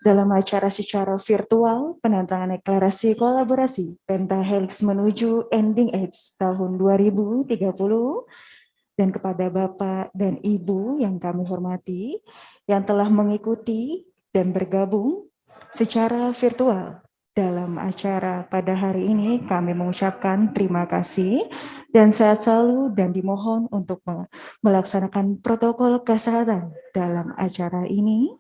dalam acara secara virtual penandatanganan deklarasi kolaborasi Pentahelix menuju Ending AIDS tahun 2030, dan kepada Bapak dan Ibu yang kami hormati yang telah mengikuti dan bergabung secara virtual dalam acara pada hari ini, kami mengucapkan terima kasih dan sehat selalu, dan dimohon untuk melaksanakan protokol kesehatan dalam acara ini.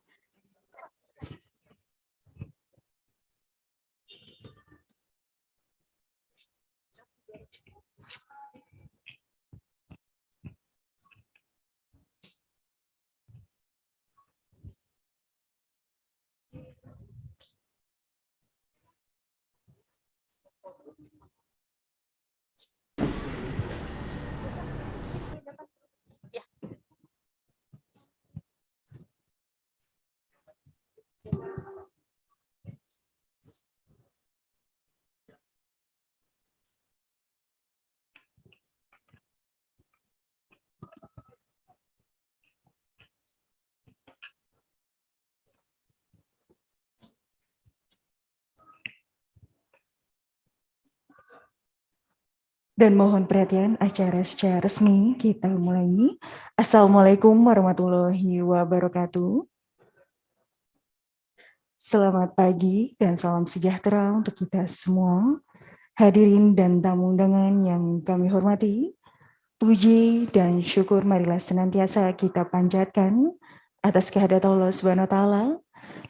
Dan mohon perhatian, acara secara resmi kita mulai. Assalamualaikum warahmatullahi wabarakatuh. Selamat pagi dan salam sejahtera untuk kita semua. Hadirin dan tamu undangan yang kami hormati, puji dan syukur marilah senantiasa kita panjatkan atas kehadirat Allah Subhanahu wa taala,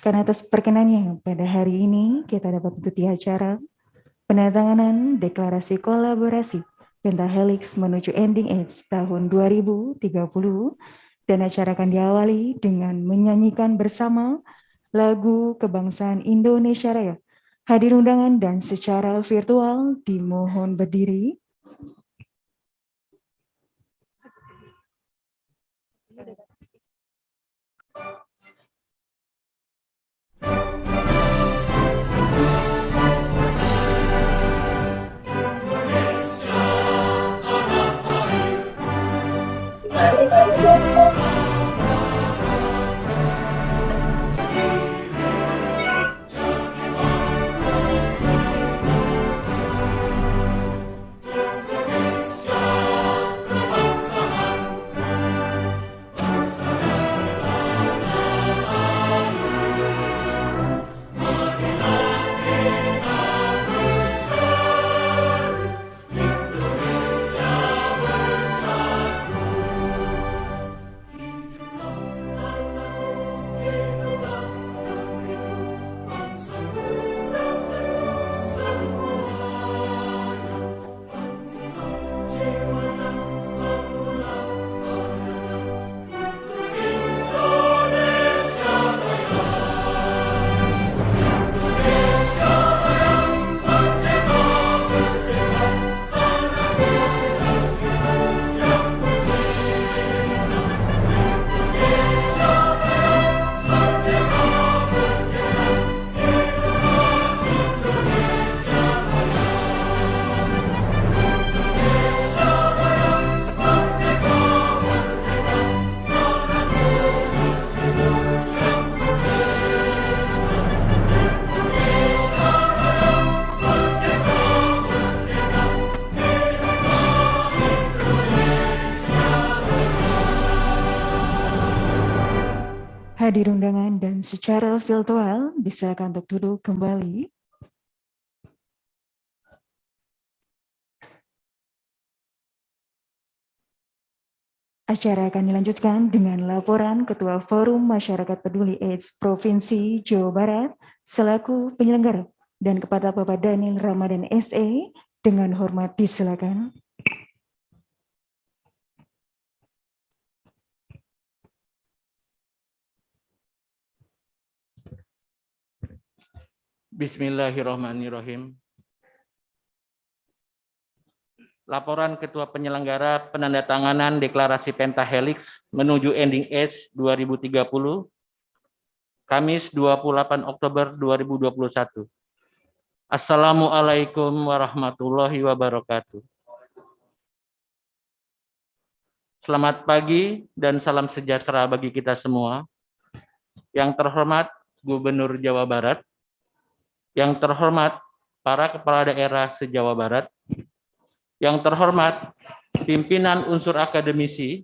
karena atas perkenannya pada hari ini kita dapat mengikuti acara penandatanganan deklarasi kolaborasi Pentahelix menuju Ending AIDS tahun 2030, dan acara akan diawali dengan menyanyikan bersama lagu kebangsaan Indonesia Raya. Hadir undangan dan secara virtual dimohon berdiri. Hadir undangan dan secara virtual disilakan untuk duduk kembali. Acara akan dilanjutkan dengan laporan Ketua Forum Masyarakat Peduli AIDS Provinsi Jawa Barat selaku penyelenggara, dan kepada Bapak Daniel Ramadan SE dengan hormat disilakan. Bismillahirrahmanirrahim. Laporan Ketua Penyelenggara Penandatanganan Deklarasi Pentahelix menuju Ending AIDS 2030, Kamis 28 Oktober 2021. Assalamualaikum warahmatullahi wabarakatuh. Selamat pagi dan salam sejahtera bagi kita semua. Yang terhormat Gubernur Jawa Barat, yang terhormat para kepala daerah se-Jawa Barat, yang terhormat pimpinan unsur akademisi,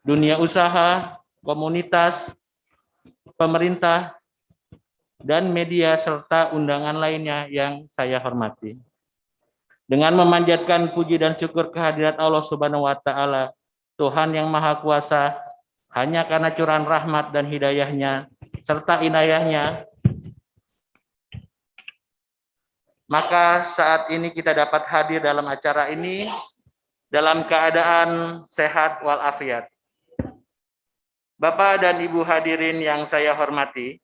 dunia usaha, komunitas, pemerintah, dan media serta undangan lainnya yang saya hormati. Dengan memanjatkan puji dan syukur kehadirat Allah Subhanahu wa Ta'ala, Tuhan yang Maha Kuasa, hanya karena curahan rahmat dan hidayahnya serta inayahnya, maka saat ini kita dapat hadir dalam acara ini dalam keadaan sehat walafiat. Bapak dan Ibu hadirin yang saya hormati,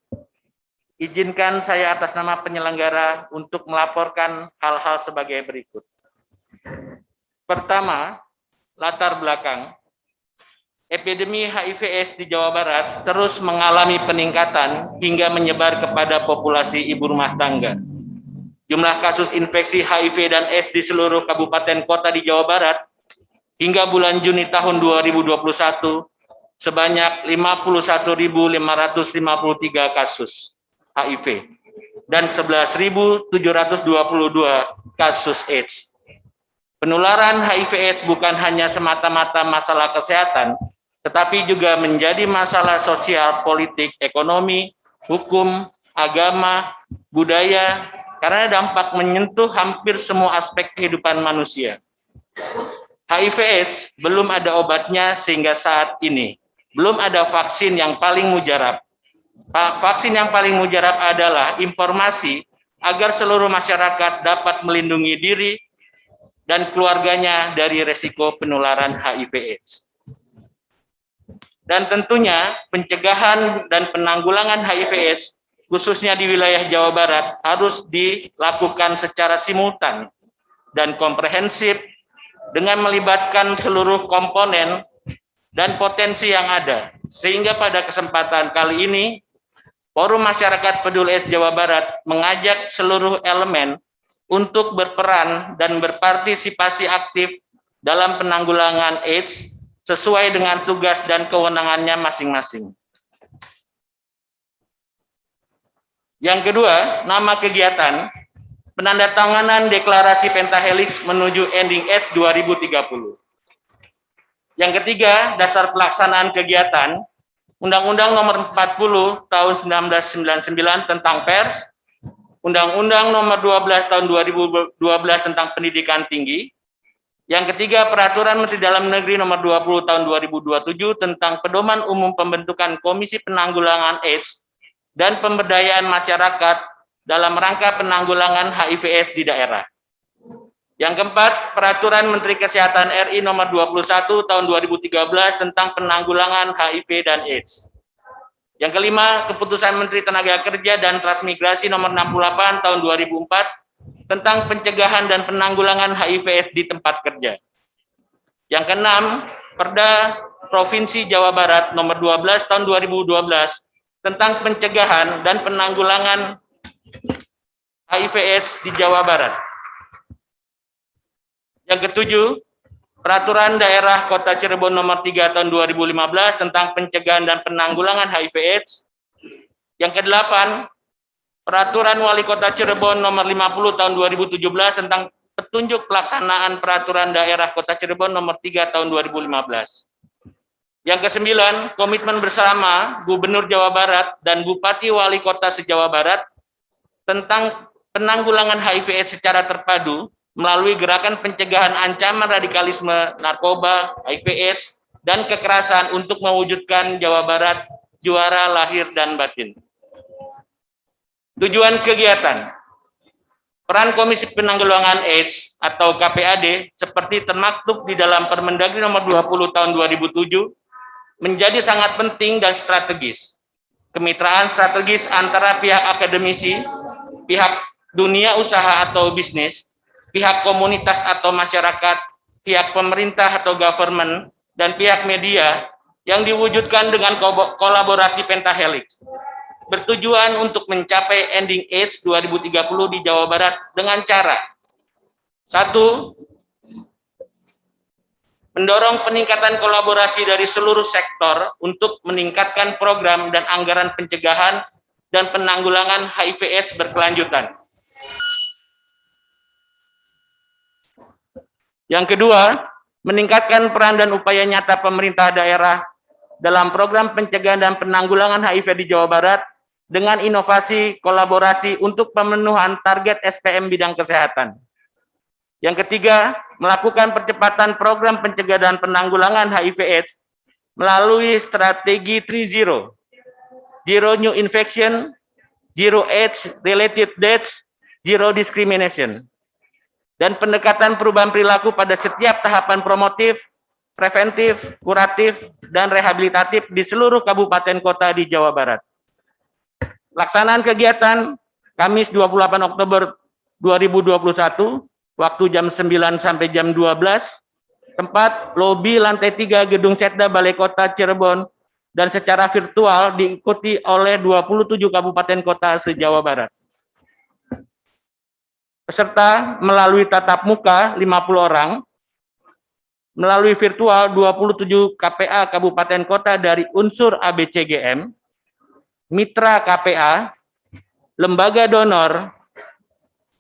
izinkan saya atas nama penyelenggara untuk melaporkan hal-hal sebagai berikut. Pertama, latar belakang. Epidemi HIV/AIDS di Jawa Barat terus mengalami peningkatan hingga menyebar kepada populasi ibu rumah tangga. Jumlah kasus infeksi HIV dan AIDS di seluruh kabupaten kota di Jawa Barat hingga bulan Juni tahun 2021 sebanyak 51.553 kasus HIV dan 11.722 kasus AIDS. Penularan HIV/AIDS bukan hanya semata-mata masalah kesehatan, tetapi juga menjadi masalah sosial, politik, ekonomi, hukum, agama, budaya, karena dampak menyentuh hampir semua aspek kehidupan manusia. HIV/AIDS belum ada obatnya sehingga saat ini belum ada vaksin yang paling mujarab. Vaksin yang paling mujarab adalah informasi agar seluruh masyarakat dapat melindungi diri dan keluarganya dari resiko penularan HIV/AIDS. Dan tentunya pencegahan dan penanggulangan HIV/AIDS khususnya di wilayah Jawa Barat harus dilakukan secara simultan dan komprehensif dengan melibatkan seluruh komponen dan potensi yang ada. Sehingga pada kesempatan kali ini, Forum Masyarakat Peduli AIDS Jawa Barat mengajak seluruh elemen untuk berperan dan berpartisipasi aktif dalam penanggulangan AIDS sesuai dengan tugas dan kewenangannya masing-masing. Yang kedua, nama kegiatan penandatanganan deklarasi Pentahelix menuju ending AIDS 2030. Yang ketiga, dasar pelaksanaan kegiatan Undang-Undang Nomor 40 Tahun 1999 tentang Pers, Undang-Undang Nomor 12 Tahun 2012 tentang Pendidikan Tinggi. Yang ketiga, Peraturan Menteri Dalam Negeri Nomor 20 Tahun 2027 tentang Pedoman Umum Pembentukan Komisi Penanggulangan AIDS dan Pemberdayaan Masyarakat dalam rangka penanggulangan HIV/AIDS di daerah. Yang keempat, Peraturan Menteri Kesehatan RI Nomor 21 Tahun 2013 tentang penanggulangan HIV dan AIDS. Yang kelima, Keputusan Menteri Tenaga Kerja dan Transmigrasi Nomor 68 Tahun 2004 tentang pencegahan dan penanggulangan HIV/AIDS di tempat kerja. Yang keenam, Perda Provinsi Jawa Barat Nomor 12 Tahun 2012 tentang pencegahan dan penanggulangan HIV/AIDS di Jawa Barat. Yang ketujuh, Peraturan Daerah Kota Cirebon Nomor 3 Tahun 2015 tentang pencegahan dan penanggulangan HIV/AIDS. Yang kedelapan, Peraturan Wali Kota Cirebon Nomor 50 Tahun 2017 tentang petunjuk pelaksanaan Peraturan Daerah Kota Cirebon Nomor 3 Tahun 2015. Yang kesembilan, komitmen bersama Gubernur Jawa Barat dan Bupati Wali Kota se-Jawa Barat tentang penanggulangan HIV/AIDS secara terpadu melalui gerakan pencegahan ancaman radikalisme, narkoba, HIV/AIDS, dan kekerasan untuk mewujudkan Jawa Barat juara lahir dan batin. Tujuan kegiatan, peran Komisi Penanggulangan AIDS atau KPAD seperti termaktub di dalam Permendagri Nomor 20 Tahun 2007 menjadi sangat penting dan strategis. Kemitraan strategis antara pihak akademisi, pihak dunia usaha atau bisnis, pihak komunitas atau masyarakat, pihak pemerintah atau government, dan pihak media yang diwujudkan dengan kolaborasi Pentahelix bertujuan untuk mencapai ending AIDS 2030 di Jawa Barat dengan cara: 1. Mendorong peningkatan kolaborasi dari seluruh sektor untuk meningkatkan program dan anggaran pencegahan dan penanggulangan HIV/AIDS berkelanjutan. Yang kedua, meningkatkan peran dan upaya nyata pemerintah daerah dalam program pencegahan dan penanggulangan HIV di Jawa Barat dengan inovasi kolaborasi untuk pemenuhan target SPM bidang kesehatan. Yang ketiga, melakukan percepatan program pencegahan dan penanggulangan HIV/AIDS melalui strategi 3-0, Zero New Infection, Zero AIDS-related Deaths, Zero Discrimination, dan pendekatan perubahan perilaku pada setiap tahapan promotif, preventif, kuratif, dan rehabilitatif di seluruh kabupaten kota di Jawa Barat. Pelaksanaan kegiatan Kamis 28 Oktober 2021, waktu jam 9 sampai jam 12, tempat lobi lantai 3 Gedung Setda Balai Kota Cirebon, dan secara virtual diikuti oleh 27 kabupaten kota se-Jawa Barat. Peserta melalui tatap muka 50 orang, melalui virtual 27 KPA kabupaten kota dari unsur ABCGM, mitra KPA, lembaga donor,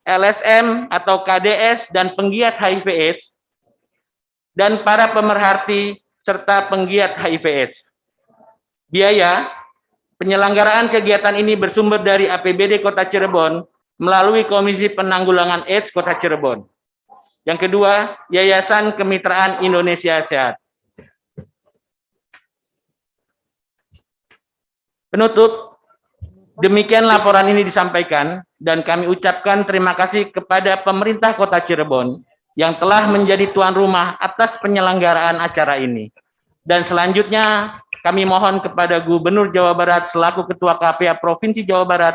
LSM atau KDS dan penggiat HIV/AIDS, dan para pemerhati serta penggiat HIV/AIDS. Biaya penyelenggaraan kegiatan ini bersumber dari APBD Kota Cirebon melalui Komisi Penanggulangan AIDS Kota Cirebon. Yang kedua, Yayasan Kemitraan Indonesia Sehat. Penutup, demikian laporan ini disampaikan dan kami ucapkan terima kasih kepada pemerintah Kota Cirebon yang telah menjadi tuan rumah atas penyelenggaraan acara ini. Dan selanjutnya kami mohon kepada Gubernur Jawa Barat selaku Ketua KPA Provinsi Jawa Barat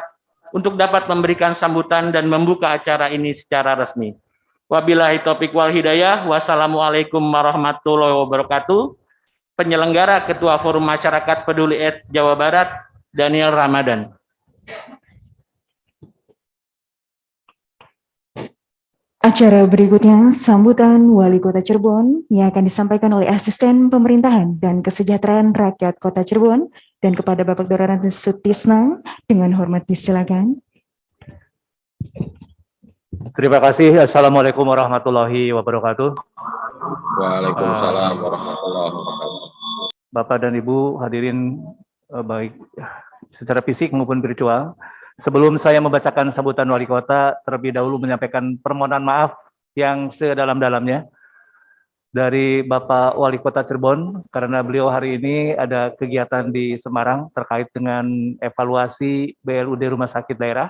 untuk dapat memberikan sambutan dan membuka acara ini secara resmi. Wabillahi taufiq wal hidayah. Wassalamualaikum warahmatullahi wabarakatuh. Penyelenggara Ketua Forum Masyarakat Peduli AIDS Jawa Barat, Daniel Ramadan. Acara berikutnya, sambutan Wali Kota Cirebon yang akan disampaikan oleh Asisten Pemerintahan dan Kesejahteraan Rakyat Kota Cirebon, dan kepada Bapak Doran Sutisna dengan hormat disilakan. Terima kasih. Assalamualaikum warahmatullahi wabarakatuh. Waalaikumsalam warahmatullahi wabarakatuh. Bapak dan Ibu hadirin baik secara fisik maupun virtual. Sebelum saya membacakan sambutan Wali Kota, terlebih dahulu menyampaikan permohonan maaf yang sedalam-dalamnya dari Bapak Wali Kota Cirebon, karena beliau hari ini ada kegiatan di Semarang terkait dengan evaluasi BLUD Rumah Sakit Daerah.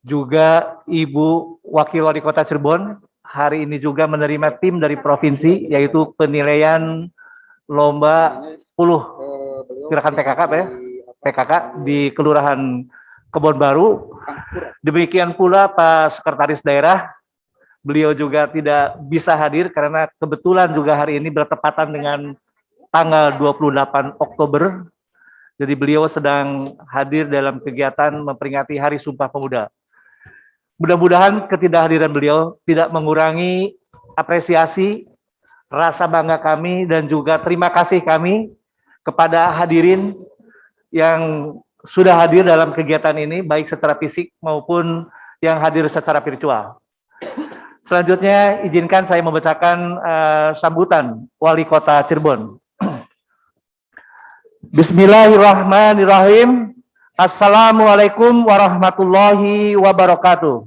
Juga Ibu Wakil Wali Kota Cirebon hari ini juga menerima tim dari provinsi, yaitu penilaian lomba 10 gerakan PKK, ya? PKK di Kelurahan Kebon Baru. Demikian pula Pak Sekretaris Daerah, beliau juga tidak bisa hadir karena kebetulan juga hari ini bertepatan dengan tanggal 28 Oktober. Jadi beliau sedang hadir dalam kegiatan memperingati Hari Sumpah Pemuda. Mudah-mudahan ketidakhadiran beliau tidak mengurangi apresiasi, rasa bangga kami, dan juga terima kasih kami kepada hadirin yang sudah hadir dalam kegiatan ini, baik secara fisik maupun yang hadir secara virtual. Selanjutnya, izinkan saya membacakan sambutan Wali Kota Cirebon. Bismillahirrahmanirrahim. Assalamualaikum warahmatullahi wabarakatuh.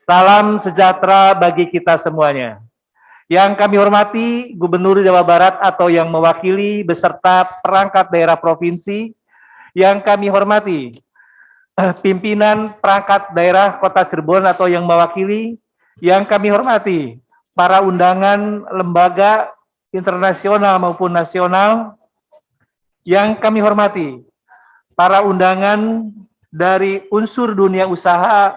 Salam sejahtera bagi kita semuanya. Yang kami hormati Gubernur Jawa Barat atau yang mewakili beserta perangkat daerah provinsi, yang kami hormati pimpinan perangkat daerah Kota Cirebon atau yang mewakili, yang kami hormati para undangan lembaga internasional maupun nasional, yang kami hormati para undangan dari unsur dunia usaha,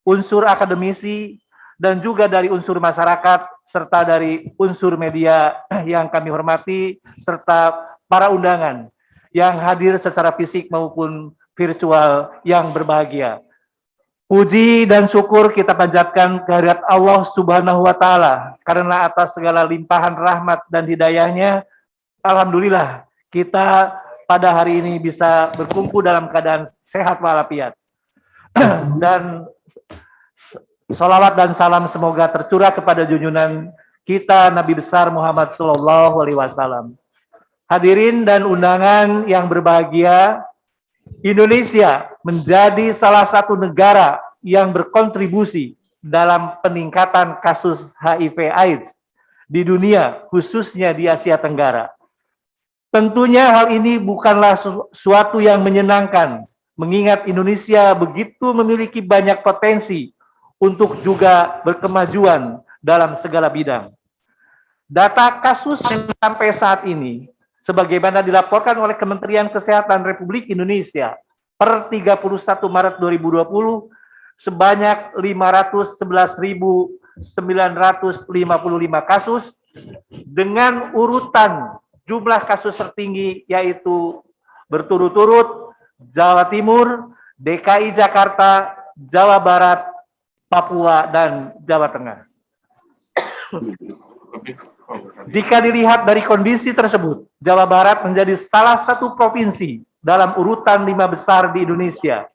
unsur akademisi, dan juga dari unsur masyarakat, serta dari unsur media yang kami hormati, serta para undangan yang hadir secara fisik maupun virtual yang berbahagia. Puji dan syukur kita panjatkan kehadirat Allah Subhanahu wa Ta'ala, karena atas segala limpahan rahmat dan hidayahnya, alhamdulillah kita pada hari ini bisa berkumpul dalam keadaan sehat walafiat. Dan sholawat dan salam semoga tercurah kepada junjungan kita Nabi besar Muhammad Sallallahu Alaihi Wasallam. Hadirin dan undangan yang berbahagia, Indonesia menjadi salah satu negara yang berkontribusi dalam peningkatan kasus HIV/AIDS di dunia, khususnya di Asia Tenggara. Tentunya hal ini bukanlah suatu yang menyenangkan, mengingat Indonesia begitu memiliki banyak potensi untuk juga berkemajuan dalam segala bidang. Data kasus sampai saat ini, sebagaimana dilaporkan oleh Kementerian Kesehatan Republik Indonesia per 31 Maret 2020, sebanyak 511.955 kasus, dengan urutan jumlah kasus tertinggi yaitu berturut-turut Jawa Timur, DKI Jakarta, Jawa Barat, Papua, dan Jawa Tengah. Jika dilihat dari kondisi tersebut, Jawa Barat menjadi salah satu provinsi dalam urutan 5 besar di Indonesia.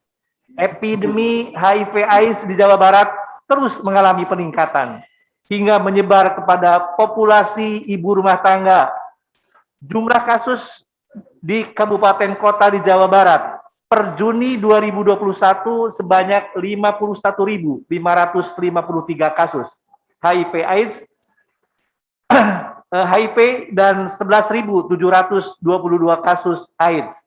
Epidemi HIV/AIDS di Jawa Barat terus mengalami peningkatan hingga menyebar kepada populasi ibu rumah tangga. Jumlah kasus di kabupaten kota di Jawa Barat per Juni 2021 sebanyak 51.553 kasus HIV/AIDS dan 11.722 kasus AIDS.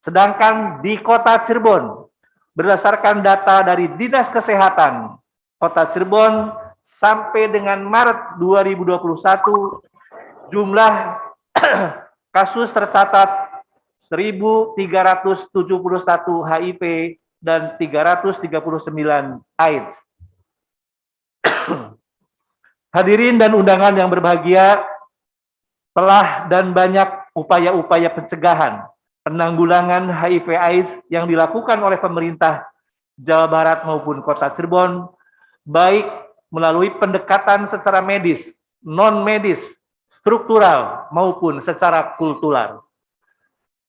Sedangkan di kota Cirebon, berdasarkan data dari Dinas Kesehatan Kota Cirebon sampai dengan Maret 2021, jumlah kasus tercatat 1.371 HIV dan 339 AIDS. Hadirin dan undangan yang berbahagia, telah dan banyak upaya-upaya pencegahan, penanggulangan HIV/AIDS yang dilakukan oleh pemerintah Jawa Barat maupun Kota Cirebon, baik melalui pendekatan secara medis, non-medis, struktural, maupun secara kultural.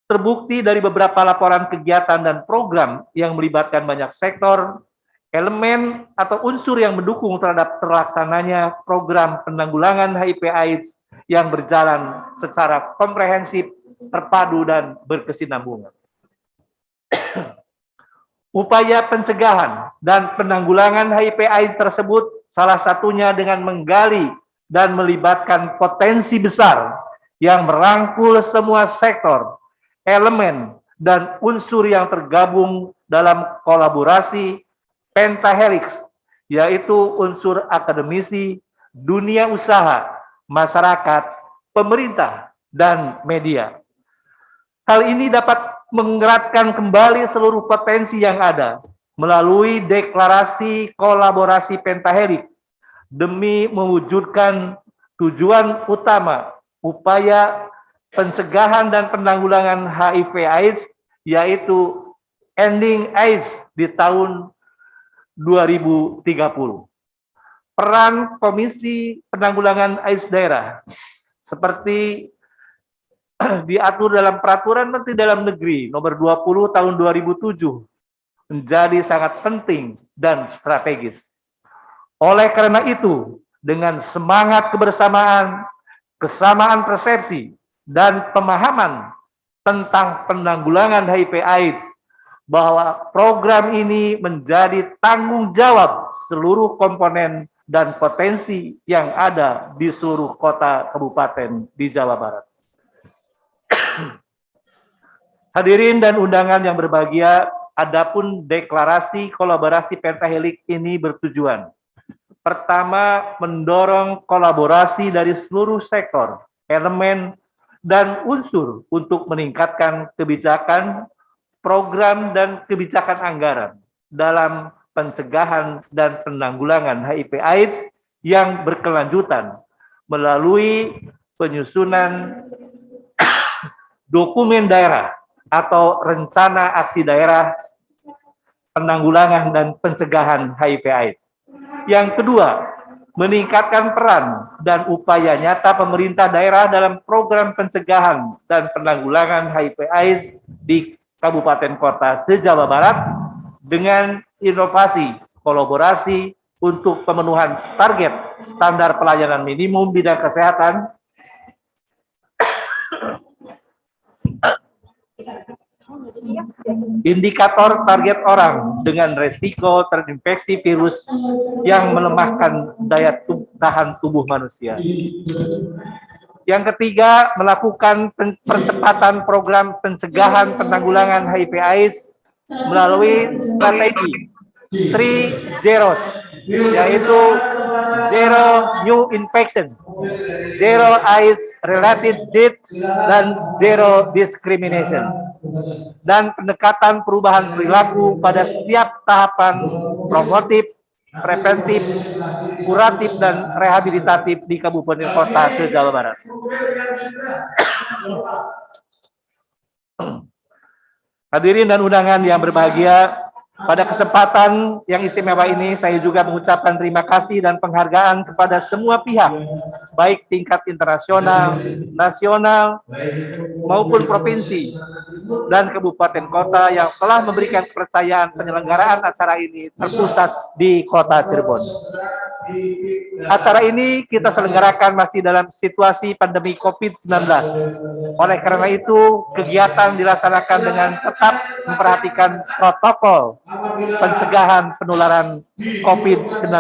Terbukti dari beberapa laporan kegiatan dan program yang melibatkan banyak sektor, elemen atau unsur yang mendukung terhadap terlaksananya program penanggulangan HIV/AIDS yang berjalan secara komprehensif, terpadu, dan berkesinambungan. Upaya pencegahan dan penanggulangan HIV/AIDS tersebut salah satunya dengan menggali dan melibatkan potensi besar yang merangkul semua sektor, elemen, dan unsur yang tergabung dalam kolaborasi pentahelix, yaitu unsur akademisi, dunia usaha, masyarakat, pemerintah, dan media. Hal ini dapat menggerakkan kembali seluruh potensi yang ada melalui deklarasi kolaborasi pentahelix demi mewujudkan tujuan utama upaya pencegahan dan penanggulangan HIV/AIDS, yaitu ending AIDS di tahun 2030. Peran Komisi Penanggulangan AIDS Daerah seperti diatur dalam Peraturan Menteri Dalam Negeri Nomor 20 Tahun 2007 menjadi sangat penting dan strategis. Oleh karena itu, dengan semangat kebersamaan, kesamaan persepsi, dan pemahaman tentang penanggulangan HIV/AIDS, bahwa program ini menjadi tanggung jawab seluruh komponen dan potensi yang ada di seluruh kota kabupaten di Jawa Barat. Hadirin dan undangan yang berbahagia, adapun deklarasi kolaborasi pentahelix ini bertujuan: pertama, mendorong kolaborasi dari seluruh sektor, elemen, dan unsur untuk meningkatkan kebijakan, program, dan kebijakan anggaran dalam pencegahan dan penanggulangan HIV/AIDS yang berkelanjutan melalui penyusunan dokumen daerah atau rencana aksi daerah penanggulangan dan pencegahan HIV/AIDS. Yang kedua, meningkatkan peran dan upaya nyata pemerintah daerah dalam program pencegahan dan penanggulangan HIV/AIDS di kabupaten kota se-Jawa Barat dengan inovasi kolaborasi untuk pemenuhan target standar pelayanan minimum bidang kesehatan, indikator target orang dengan resiko terinfeksi virus yang melemahkan daya tahan tubuh manusia. Yang ketiga, melakukan percepatan program pencegahan penanggulangan HIV/AIDS melalui strategi 3 zeros, yaitu zero new infection, zero AIDS related death, dan zero discrimination, dan pendekatan perubahan perilaku pada setiap tahapan promotif, preventif, kuratif, dan rehabilitatif di kabupaten kota se-Jawa Barat. Hadirin dan undangan yang berbahagia, pada kesempatan yang istimewa ini saya juga mengucapkan terima kasih dan penghargaan kepada semua pihak, baik tingkat internasional, nasional, maupun provinsi dan kabupaten kota yang telah memberikan kepercayaan penyelenggaraan acara ini terpusat di kota Cirebon. Acara ini kita selenggarakan masih dalam situasi pandemi COVID-19. Oleh karena itu, kegiatan dilaksanakan dengan tetap memperhatikan protokol pencegahan penularan COVID-19.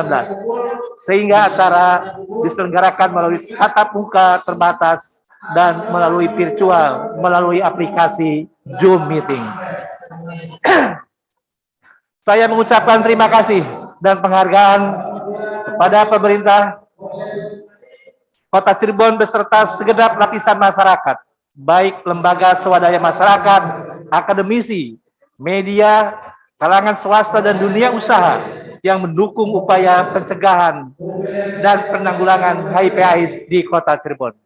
Sehingga acara diselenggarakan melalui tatap muka terbatas dan melalui virtual, melalui aplikasi Zoom Meeting. Saya mengucapkan terima kasih dan penghargaan kepada pemerintah Kota Cirebon beserta segenap lapisan masyarakat, baik lembaga swadaya masyarakat, akademisi, media, kalangan swasta, dan dunia usaha yang mendukung upaya pencegahan dan penanggulangan HIV/AIDS di Kota Cirebon.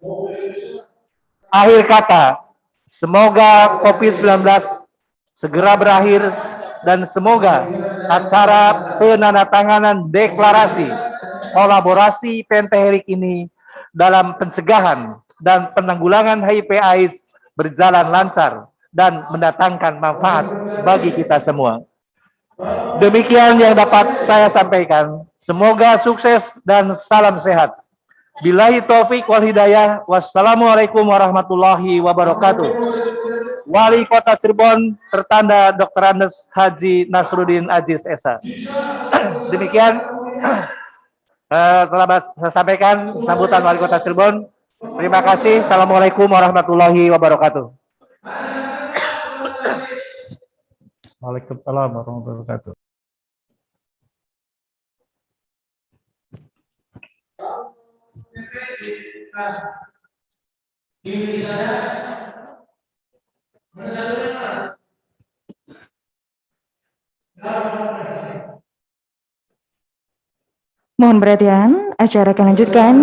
Akhir kata, semoga COVID-19 segera berakhir dan semoga acara penandatanganan deklarasi kolaborasi Pentahelik ini dalam pencegahan dan penanggulangan HIV/AIDS berjalan lancar dan mendatangkan manfaat bagi kita semua. Demikian yang dapat saya sampaikan. Semoga sukses dan salam sehat. Billahi taufik wal hidayah. Wassalamualaikum warahmatullahi wabarakatuh. Wali Kota Cirebon tertanda Dr. Andes Haji Nasruddin Aziz Esa. Demikian telah saya sampaikan sambutan Wali Kota Cirebon. Terima kasih. Assalamualaikum warahmatullahi wabarakatuh. Waalaikumsalam warahmatullahi wabarakatuh. Mohon perhatian, acara akan lanjutkan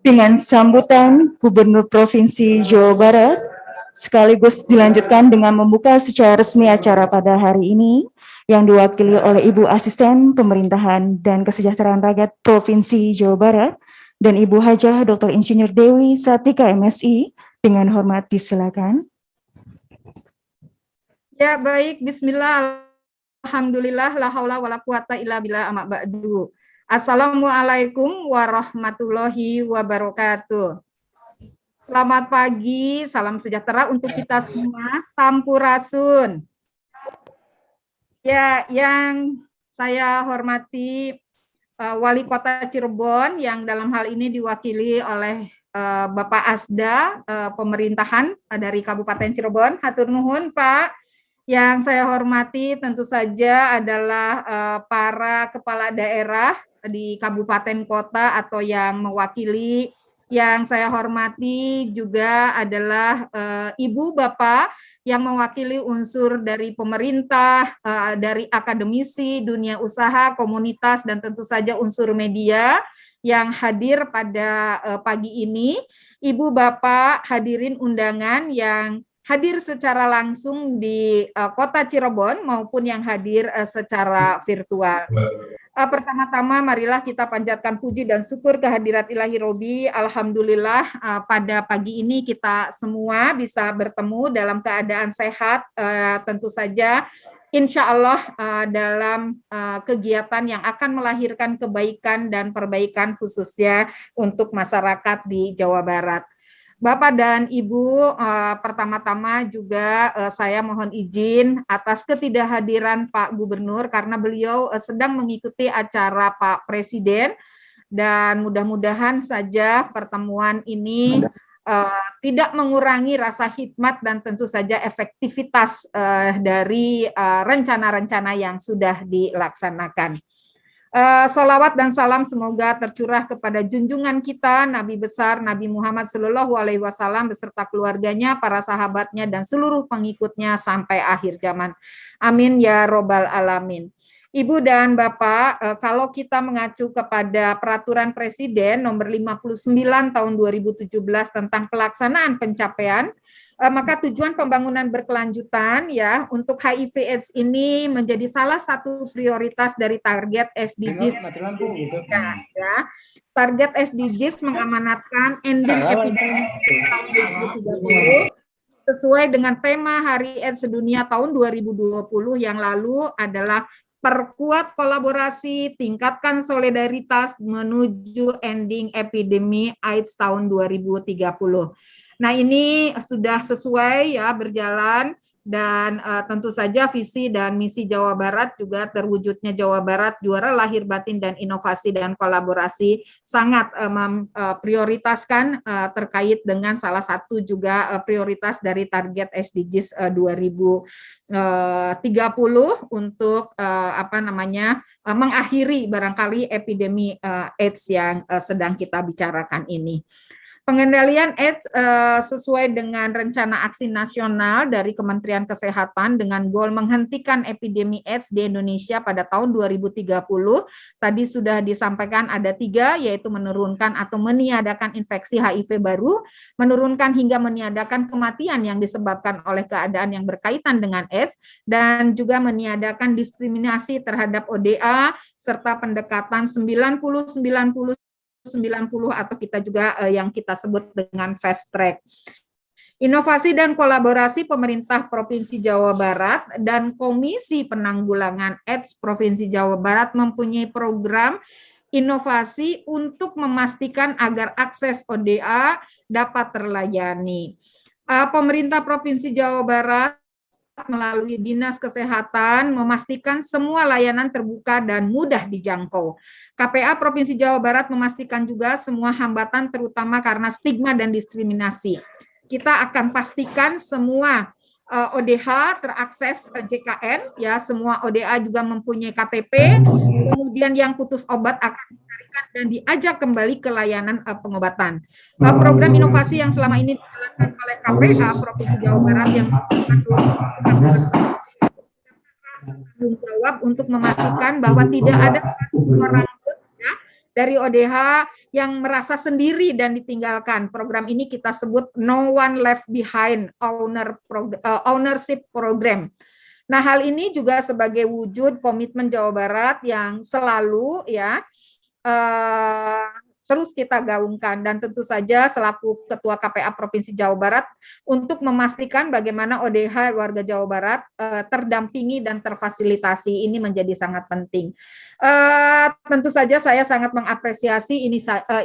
dengan sambutan Gubernur Provinsi Jawa Barat, sekaligus dilanjutkan dengan membuka secara resmi acara pada hari ini yang diwakili oleh Ibu Asisten Pemerintahan dan Kesejahteraan Rakyat Provinsi Jawa Barat dan Ibu Hajah Dr. Insinyur Dewi Satika MSI. Dengan hormat disilakan. Ya, baik. Bismillah. Alhamdulillah, la haula wala quwata illa billah, amma ba'du. Assalamualaikum warahmatullahi wabarakatuh. Selamat pagi, salam sejahtera untuk kita semua. Sampurasun. Ya, yang saya hormati Wali Kota Cirebon yang dalam hal ini diwakili oleh Bapak Asda pemerintahan dari Kabupaten Cirebon. Hatur nuhun, Pak. Yang saya hormati tentu saja adalah para kepala daerah di kabupaten kota atau yang mewakili. Yang saya hormati juga adalah Ibu Bapak yang mewakili unsur dari pemerintah, dari akademisi, dunia usaha, komunitas, dan tentu saja unsur media yang hadir pada pagi ini. Ibu Bapak hadirin undangan yang hadir secara langsung di Kota Cirebon maupun yang hadir secara virtual. Pertama-tama marilah kita panjatkan puji dan syukur kehadirat Ilahi Robi. Alhamdulillah pada pagi ini kita semua bisa bertemu dalam keadaan sehat, tentu saja insya Allah dalam kegiatan yang akan melahirkan kebaikan dan perbaikan khususnya untuk masyarakat di Jawa Barat. Bapak dan Ibu, pertama-tama juga saya mohon izin atas ketidakhadiran Pak Gubernur karena beliau sedang mengikuti acara Pak Presiden, dan mudah-mudahan saja pertemuan ini tidak mengurangi rasa hikmat dan tentu saja efektivitas dari rencana-rencana yang sudah dilaksanakan. Salawat dan salam semoga tercurah kepada junjungan kita Nabi besar Nabi Muhammad SAW beserta keluarganya, para sahabatnya dan seluruh pengikutnya sampai akhir zaman. Amin ya robbal alamin. Ibu dan Bapak, kalau kita mengacu kepada Peraturan Presiden nomor 59 tahun 2017 tentang pelaksanaan pencapaian, maka tujuan pembangunan berkelanjutan ya untuk HIV/AIDS ini menjadi salah satu prioritas dari target SDGs. Ya. Target SDGs mengamanatkan ending epidemi tahun 2030 sesuai dengan tema Hari AIDS Sedunia tahun 2020 yang lalu adalah perkuat kolaborasi, tingkatkan solidaritas menuju ending epidemi AIDS tahun 2030. Nah, ini sudah sesuai ya berjalan, dan tentu saja visi dan misi Jawa Barat juga terwujudnya Jawa Barat juara lahir batin dan inovasi dan kolaborasi sangat memprioritaskan terkait dengan salah satu juga prioritas dari target SDGs 2030 untuk mengakhiri barangkali epidemi AIDS yang sedang kita bicarakan ini. Pengendalian AIDS sesuai dengan rencana aksi nasional dari Kementerian Kesehatan dengan goal menghentikan epidemi AIDS di Indonesia pada tahun 2030. Tadi sudah disampaikan ada 3, yaitu menurunkan atau meniadakan infeksi HIV baru, menurunkan hingga meniadakan kematian yang disebabkan oleh keadaan yang berkaitan dengan AIDS, dan juga meniadakan diskriminasi terhadap ODA, serta pendekatan 90-90 atau kita juga yang kita sebut dengan fast track. Inovasi dan kolaborasi pemerintah Provinsi Jawa Barat dan Komisi Penanggulangan AIDS Provinsi Jawa Barat mempunyai program inovasi untuk memastikan agar akses ODA dapat terlayani. Pemerintah Provinsi Jawa Barat melalui Dinas Kesehatan memastikan semua layanan terbuka dan mudah dijangkau. KPA Provinsi Jawa Barat memastikan juga semua hambatan terutama karena stigma dan diskriminasi. Kita akan pastikan semua ODH terakses JKN, ya semua ODA juga mempunyai KTP, kemudian yang putus obat akan dicarikan dan diajak kembali ke layanan pengobatan. Program inovasi yang selama ini dijalankan oleh KPA Provinsi Jawa Barat yang tanggung jawab untuk memastikan bahwa tidak ada orang dari ODH yang merasa sendiri dan ditinggalkan. Program ini kita sebut No One Left Behind Ownership Program. Nah, hal ini juga sebagai wujud komitmen Jawa Barat yang selalu ya terus kita gaungkan, dan tentu saja selaku Ketua KPA Provinsi Jawa Barat untuk memastikan bagaimana ODH warga Jawa Barat terdampingi dan terfasilitasi ini menjadi sangat penting. Tentu saja saya sangat mengapresiasi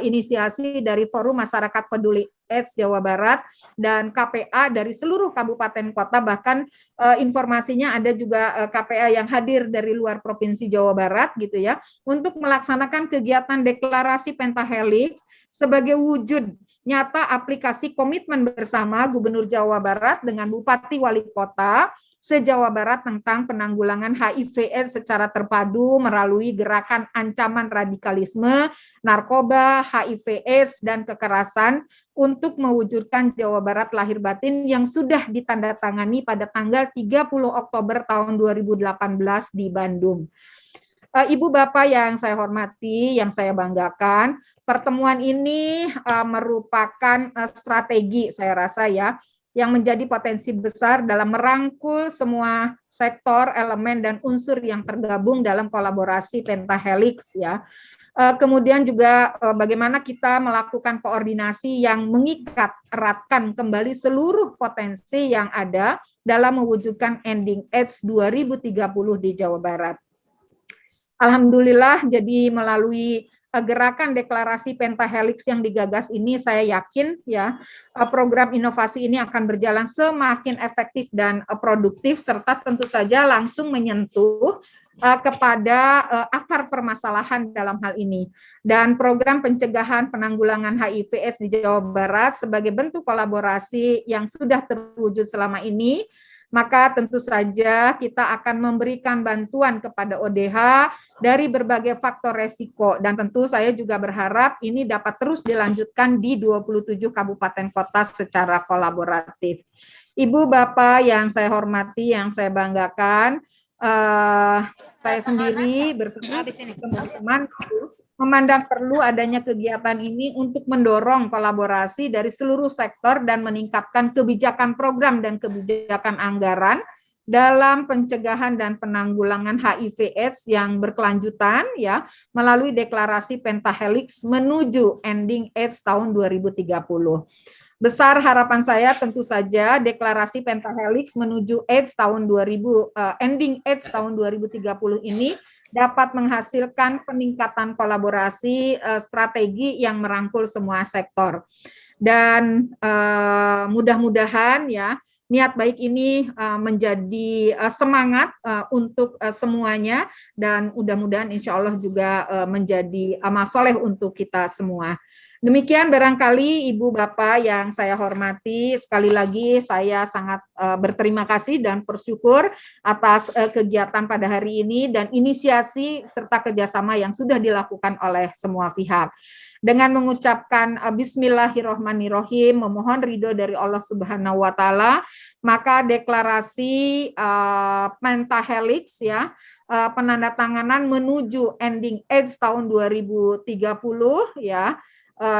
inisiasi dari Forum Masyarakat Peduli AIDS Jawa Barat dan KPA dari seluruh kabupaten kota, bahkan informasinya ada juga KPA yang hadir dari luar Provinsi Jawa Barat gitu ya, untuk melaksanakan kegiatan deklarasi pentahelix sebagai wujud nyata aplikasi komitmen bersama Gubernur Jawa Barat dengan Bupati Wali Kota se-Jawa Barat tentang penanggulangan HIV/AIDS secara terpadu melalui gerakan ancaman radikalisme, narkoba, HIV/AIDS, dan kekerasan untuk mewujudkan Jawa Barat lahir batin yang sudah ditandatangani pada tanggal 30 Oktober tahun 2018 di Bandung. Ibu Bapak yang saya hormati, yang saya banggakan, pertemuan ini merupakan strategi saya rasa ya yang menjadi potensi besar dalam merangkul semua sektor, elemen, dan unsur yang tergabung dalam kolaborasi pentahelix ya. Kemudian juga bagaimana kita melakukan koordinasi yang mengikat eratkan kembali seluruh potensi yang ada dalam mewujudkan ending AIDS 2030 di Jawa Barat. Alhamdulillah, jadi melalui gerakan deklarasi pentahelix yang digagas ini, saya yakin ya program inovasi ini akan berjalan semakin efektif dan produktif, serta tentu saja langsung menyentuh kepada akar permasalahan dalam hal ini. Dan program pencegahan penanggulangan HIV/AIDS di Jawa Barat sebagai bentuk kolaborasi yang sudah terwujud selama ini, maka tentu saja kita akan memberikan bantuan kepada ODH dari berbagai faktor resiko, dan tentu saya juga berharap ini dapat terus dilanjutkan di 27 kabupaten kota secara kolaboratif. Ibu Bapak yang saya hormati, yang saya banggakan, saya sendiri bersama teman-teman memandang perlu adanya kegiatan ini untuk mendorong kolaborasi dari seluruh sektor dan meningkatkan kebijakan program dan kebijakan anggaran dalam pencegahan dan penanggulangan HIV/AIDS yang berkelanjutan ya melalui deklarasi pentahelix menuju ending AIDS tahun 2030. Besar harapan saya tentu saja deklarasi pentahelix menuju AIDS tahun ending AIDS tahun 2030 ini dapat menghasilkan peningkatan kolaborasi strategi yang merangkul semua sektor. Dan mudah-mudahan ya niat baik ini menjadi semangat untuk semuanya, dan mudah-mudahan insya Allah juga menjadi amal soleh untuk kita semua. Demikian barangkali Ibu Bapak yang saya hormati, sekali lagi saya sangat berterima kasih dan bersyukur atas kegiatan pada hari ini dan inisiasi serta kerjasama yang sudah dilakukan oleh semua pihak. Dengan mengucapkan Bismillahirrohmanirrohim, memohon ridho dari Allah Subhanahu Wa Taala, maka deklarasi pentahelix ya penandatanganan menuju ending AIDS tahun 2030 ya.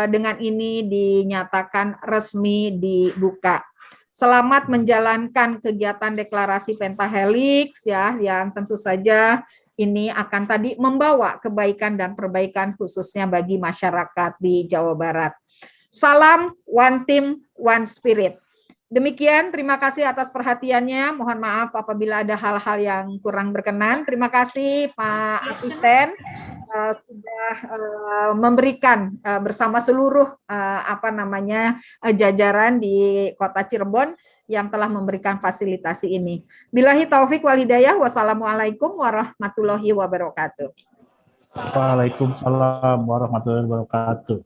Dengan ini dinyatakan resmi dibuka. Selamat menjalankan kegiatan deklarasi pentahelix ya, yang tentu saja ini akan tadi membawa kebaikan dan perbaikan khususnya bagi masyarakat di Jawa Barat. Salam one team, one spirit. Demikian, terima kasih atas perhatiannya. Mohon maaf apabila ada hal-hal yang kurang berkenan. Terima kasih Pak Asisten sudah memberikan bersama seluruh jajaran di Kota Cirebon yang telah memberikan fasilitasi ini. Billahi taufik wal hidayah. Wassalamualaikum warahmatullahi wabarakatuh. Waalaikumsalam warahmatullahi wabarakatuh.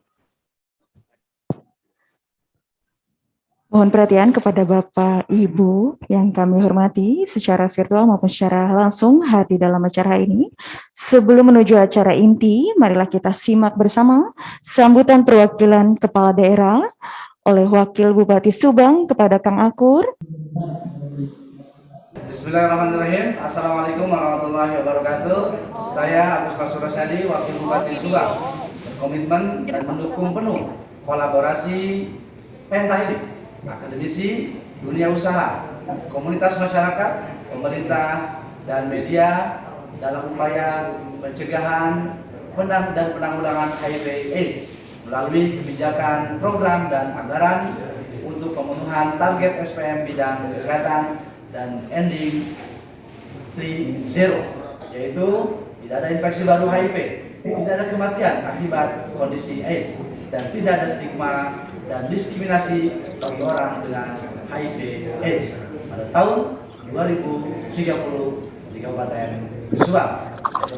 Mohon perhatian kepada Bapak Ibu yang kami hormati secara virtual maupun secara langsung hadir dalam acara ini. Sebelum menuju acara inti, marilah kita simak bersama sambutan perwakilan Kepala Daerah oleh Wakil Bupati Subang kepada Kang Akur. Bismillahirrahmanirrahim. Assalamualaikum warahmatullahi wabarakatuh. Saya Agus Mansur Rasyadi, Wakil Bupati Subang, berkomitmen dan mendukung penuh kolaborasi pentahelix akademisi, dunia usaha, komunitas masyarakat, pemerintah, dan media dalam upaya pencegahan dan penanggulangan HIV/AIDS melalui kebijakan, program, dan anggaran untuk pemenuhan target SPM bidang kesehatan dan ending 3.0, yaitu tidak ada infeksi baru HIV, tidak ada kematian akibat kondisi AIDS, dan tidak ada stigma dan diskriminasi bagi orang dengan HIV/AIDS pada tahun 2030 di Kabupaten Subang.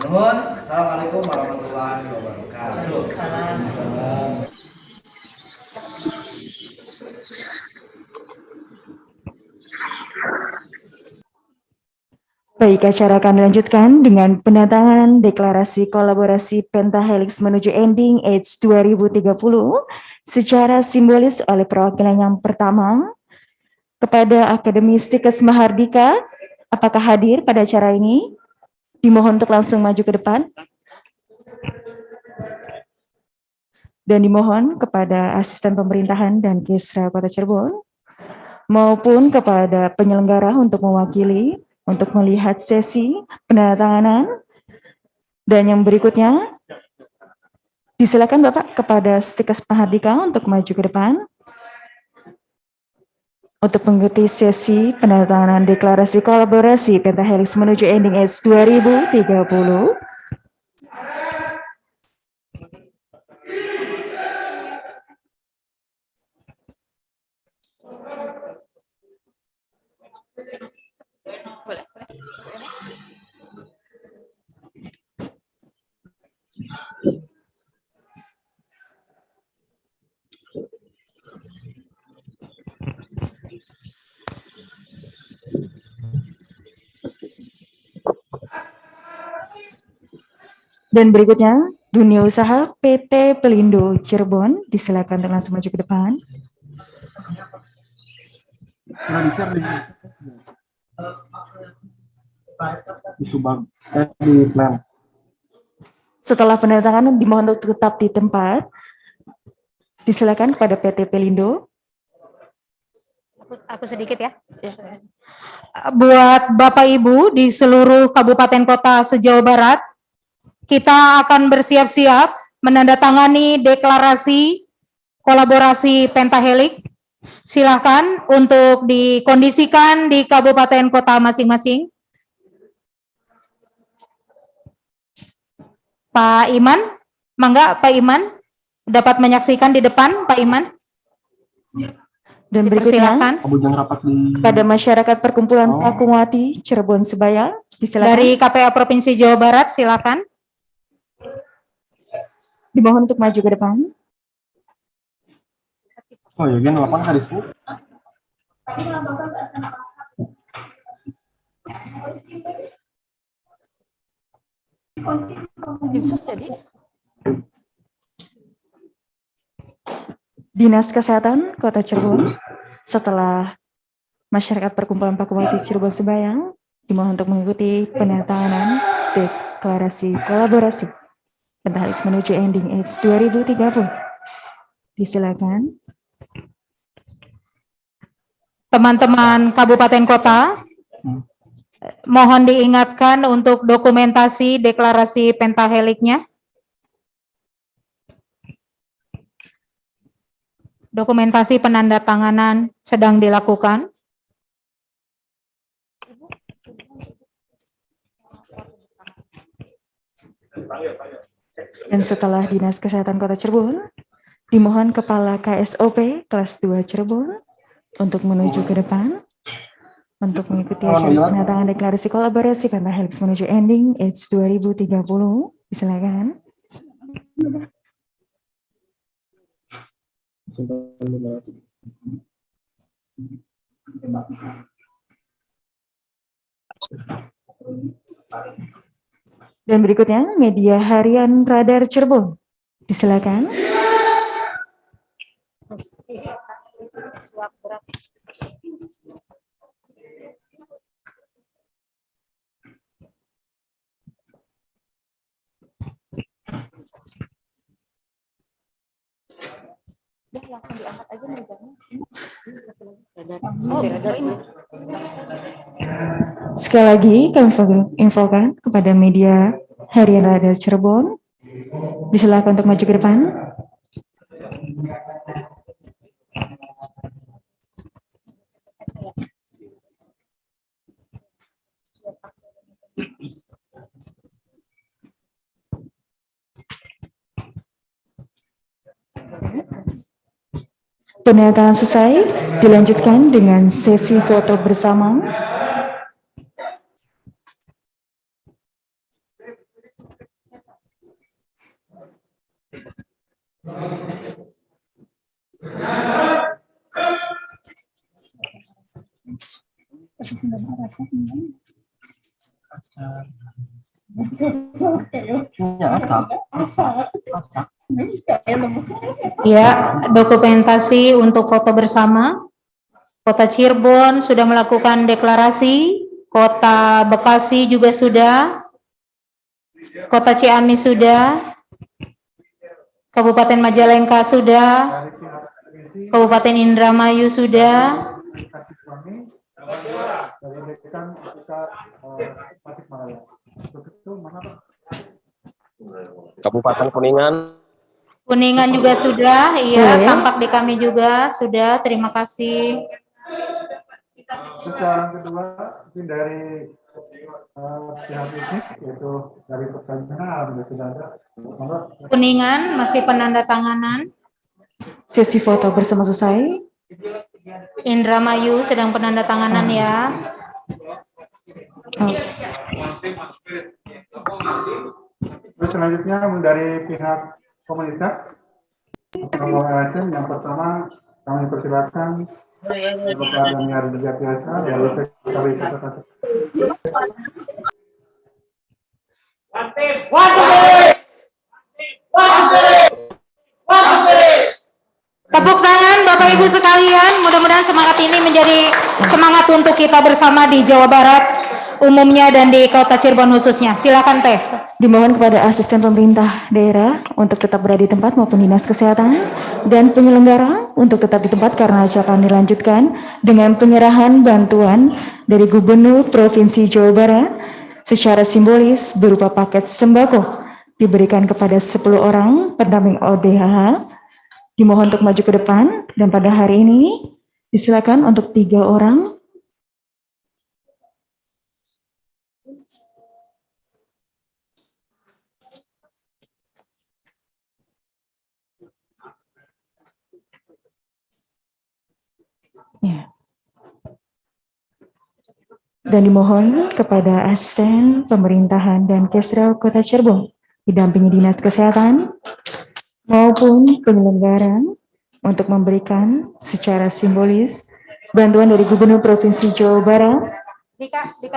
Mohon, assalamualaikum warahmatullahi wabarakatuh. Baik, acara akan dilanjutkan dengan penandatanganan deklarasi kolaborasi pentahelix menuju ending AIDS 2030 secara simbolis oleh perwakilan yang pertama kepada Akademi Stikes Mahardika. Apakah hadir pada acara ini? Dimohon untuk langsung maju ke depan. Dan dimohon kepada Asisten Pemerintahan dan Kisra Kota Cirebon maupun kepada penyelenggara untuk mewakili, untuk melihat sesi penandatanganan. Dan yang berikutnya, disilakan Bapak kepada Stikas Mahardika untuk maju ke depan untuk mengikuti sesi penandatanganan deklarasi kolaborasi Pentahelix menuju Ending Age 2030. Dan berikutnya, Dunia Usaha PT Pelindo Cirebon, disilakan untuk langsung maju ke depan. Setelah penandatanganan dimohon untuk tetap di tempat. Disilakan kepada PT Pelindo. Aku sedikit ya. Buat Bapak Ibu di seluruh kabupaten kota se-Jawa Barat, kita akan bersiap-siap menandatangani deklarasi kolaborasi Pentahelix. Silakan untuk dikondisikan di kabupaten kota masing-masing. Pak Iman, mangga Pak Iman dapat menyaksikan di depan, Pak Iman. Dan berikutnya, pada masyarakat perkumpulan Pakumwati Cirebon Sebaya, disilakan. Dari KPA Provinsi Jawa Barat, silakan. Dimohon untuk maju ke depan. Oh ya, gen 8 hari itu. Dinas Kesehatan Kota Cirebon, setelah masyarakat perkumpulan Pakumwati Cirebon Sebaya, dimohon untuk mengikuti penandatanganan deklarasi kolaborasi Pentahelix menuju Ending Age 2030. Disilakan. Teman-teman kabupaten kota, mohon diingatkan untuk dokumentasi deklarasi Pentahelix-nya. Dokumentasi penandatanganan sedang dilakukan. Dan setelah Dinas Kesehatan Kota Cirebon, dimohon Kepala KSOP kelas 2 Cirebon untuk menuju ke depan untuk mengikuti acara penandatanganan deklarasi kolaborasi Pentahelix menuju Ending Age 2030. Silakan. Dan berikutnya, media harian Radar Cirebon. Disilakan. Sekali lagi kami infokan kepada media harian Radar Cirebon, disilakan untuk maju ke depan. Penandatanganan selesai, dilanjutkan dengan sesi foto bersama. Ya, dokumentasi untuk foto bersama. Kota Cirebon sudah melakukan deklarasi, Kota Bekasi juga sudah, Kota Ciamis sudah, Kabupaten Majalengka sudah, Kabupaten Indramayu sudah, Dari dekan kita Tasikmalaya. Untuk itu mana Pak? Kabupaten Kuningan. Kuningan juga sudah, iya, Boleh. tampak di kami juga sudah. Terima kasih. Terus yang kedua mungkin dari pihak fisik yaitu dari pertanian juga sudah ada. Monggo. Kuningan masih penandatanganan. Sesi foto bersama selesai. Indramayu sedang penandatanganan ya. Terus selanjutnya dari pihak komunitas atau LSM yang pertama kami persilakan Bapak Daniar Dijatiasa dari Sekretari Kota. Tepuk tangan Bapak Ibu sekalian, mudah-mudahan semangat ini menjadi semangat untuk kita bersama di Jawa Barat umumnya dan di Kota Cirebon khususnya. Silakan Teh. Dimohon kepada asisten pemerintah daerah untuk tetap berada di tempat maupun dinas kesehatan dan penyelenggara untuk tetap di tempat karena acara akan dilanjutkan dengan penyerahan bantuan dari Gubernur Provinsi Jawa Barat secara simbolis berupa paket sembako diberikan kepada 10 orang pendamping ODHH. Dimohon untuk maju ke depan dan pada hari ini disilakan untuk 3 orang. Ya. Dan dimohon kepada asisten pemerintahan dan Kesra Kota Cirebon didampingi Dinas Kesehatan maupun penyelenggara untuk memberikan secara simbolis bantuan dari Gubernur Provinsi Jawa Barat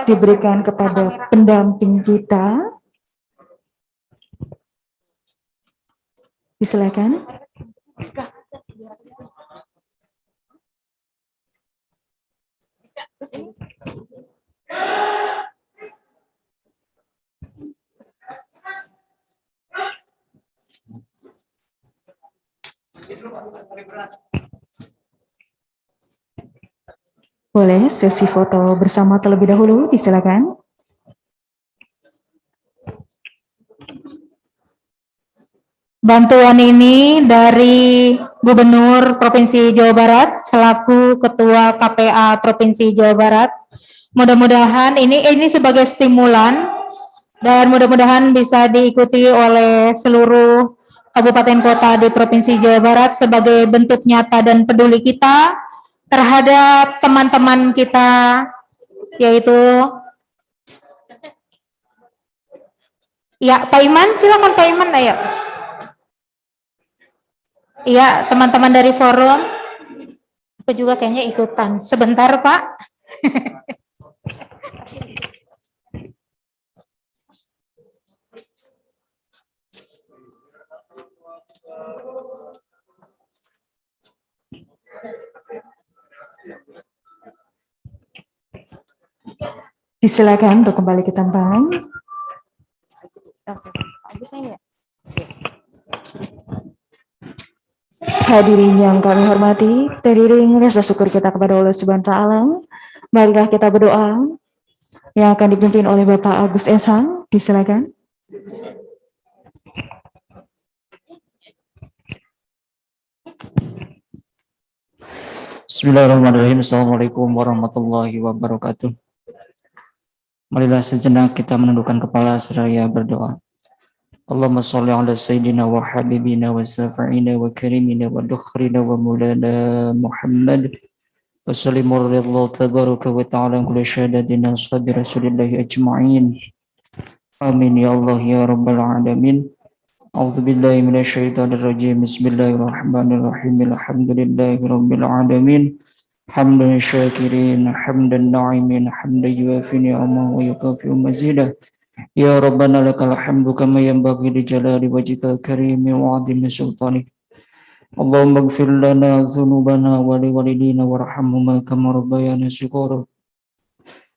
diberikan kepada pendamping kita. Disilakan. Boleh sesi foto bersama terlebih dahulu, disilakan. Bantuan ini dari Gubernur Provinsi Jawa Barat selaku Ketua KPA Provinsi Jawa Barat. Mudah-mudahan ini sebagai stimulan dan mudah-mudahan bisa diikuti oleh seluruh kabupaten kota di Provinsi Jawa Barat sebagai bentuk nyata dan peduli kita terhadap teman-teman kita, yaitu ya Pak Iman, silakan Pak Iman, ayo. Iya, teman-teman dari forum, aku juga kayaknya ikutan. Sebentar Pak. Disilakan untuk kembali ke tempat. Hadirin yang kami hormati, teriring rasa syukur kita kepada Allah Subhanahu wa Ta'ala. Marilah kita berdoa yang akan dipimpin oleh Bapak Agus SH. Disilakan. Bismillahirrahmanirrahim. Assalamualaikum warahmatullahi wabarakatuh. Marilah sejenak kita menundukkan kepala seraya berdoa. Allahumma sholli ala sayyidina wa habibina wa syafi'ina wa karimina wa dukhrina wa mulana Muhammad wa sallimur ridha tabaraka wa ta'ala kulli syahadatina ashabi rasulillahi ajma'in. Amin ya Allah ya rabbal alamin. A'udzu billahi minasyaitonir rajim. Bismillahirrahmanirrahim. Alhamdulillahi rabbil alamin. Hamdan syakirin, hamdan na'imin, hamdan yuafi ni'amahu wa yukafi'u mazidah. Ya Rabbana lakal hamdu kama yanbaghi li jalali wajhika karimi wa 'azimi sultanik. Allahumma ighfir lana dhunubana wa li walidina warhamhuma kama rabbayana shighara.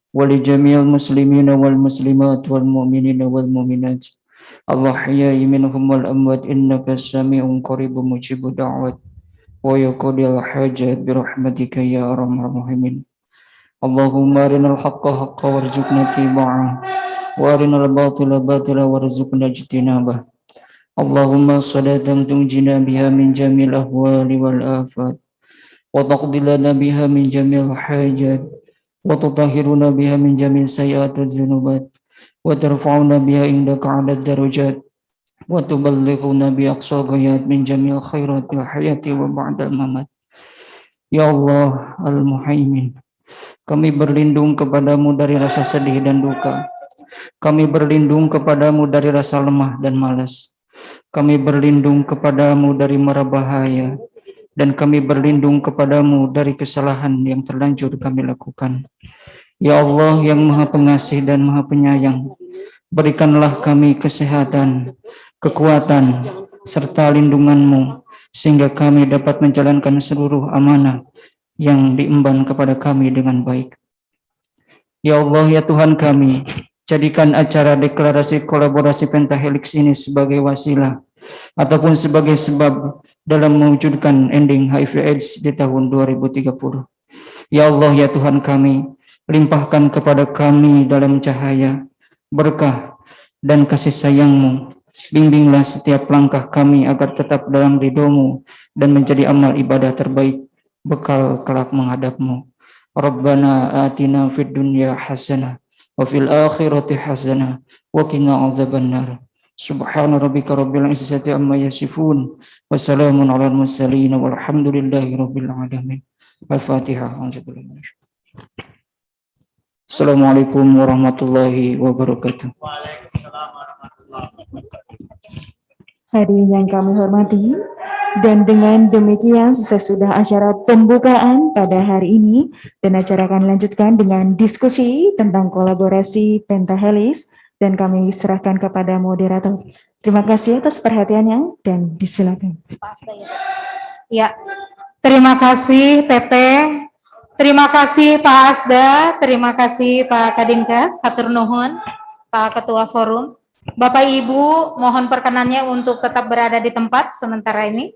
Wa li jami'il muslimina wal muslimat wal mu'minina wal mu'minat. Allah hayyi minhum wal amwat innaka sami'un qaribun mujibud da'wat. Wa yaqdil hajat bi rahmatika ya arhamar rahimin. اللهم أرنا الحق حقا وارزقنا اتباعه وأرنا الباطل باطلا وارزقنا اجتنابه اللهم صلاة تنجينا بها من جميع الأهوال والآفات وتقضي لنا بها من جميع الحاجات وتطهرنا بها من جميع سيئات الذنوبات وترفعنا بها عندك على الدرجات وتبلغنا بأقصى الغايات من جميع الخيرات في الحياة وبعد الممات. Ya Allah Al-Muhaimin, kami berlindung kepadamu dari rasa sedih dan duka. Kami berlindung kepadamu dari rasa lemah dan malas. Kami berlindung kepadamu dari mara bahaya. Dan kami berlindung kepadamu dari kesalahan yang terlanjur kami lakukan. Ya Allah yang Maha Pengasih dan Maha Penyayang, berikanlah kami kesehatan, kekuatan, serta lindungan-Mu, sehingga kami dapat menjalankan seluruh amanah yang diemban kepada kami dengan baik. Ya Allah, ya Tuhan kami, jadikan acara deklarasi kolaborasi Pentahelix ini sebagai wasilah ataupun sebagai sebab dalam mewujudkan ending HIV/AIDS di tahun 2030. Ya Allah, ya Tuhan kami, limpahkan kepada kami dalam cahaya, berkah, dan kasih sayang-Mu. Bimbinglah setiap langkah kami agar tetap dalam ridho-Mu dan menjadi amal ibadah terbaik bekal kelak menghadap-Mu. Rabbana atina fid dunya hasanah wa fil akhirati hasanah wa qina azabannar. Subhana rabbika rabbil izzati amma yasifun wa salamun alal mursalin walhamdulillahi rabbil alamin. Al-Fatihah. Assalamualaikum warahmatullahi wabarakatuh. Hadirin yang kami hormati, dan dengan demikian sesudah acara pembukaan pada hari ini, dan acara akan dilanjutkan dengan diskusi tentang kolaborasi Pentahelix, dan kami serahkan kepada moderator. Terima kasih atas perhatiannya dan disilakan. Ya, terima kasih Teteh, terima kasih Pak Asda, terima kasih Pak Kadinkes, hatur nuhun Pak Ketua Forum. Bapak Ibu, mohon perkenannya untuk tetap berada di tempat sementara ini.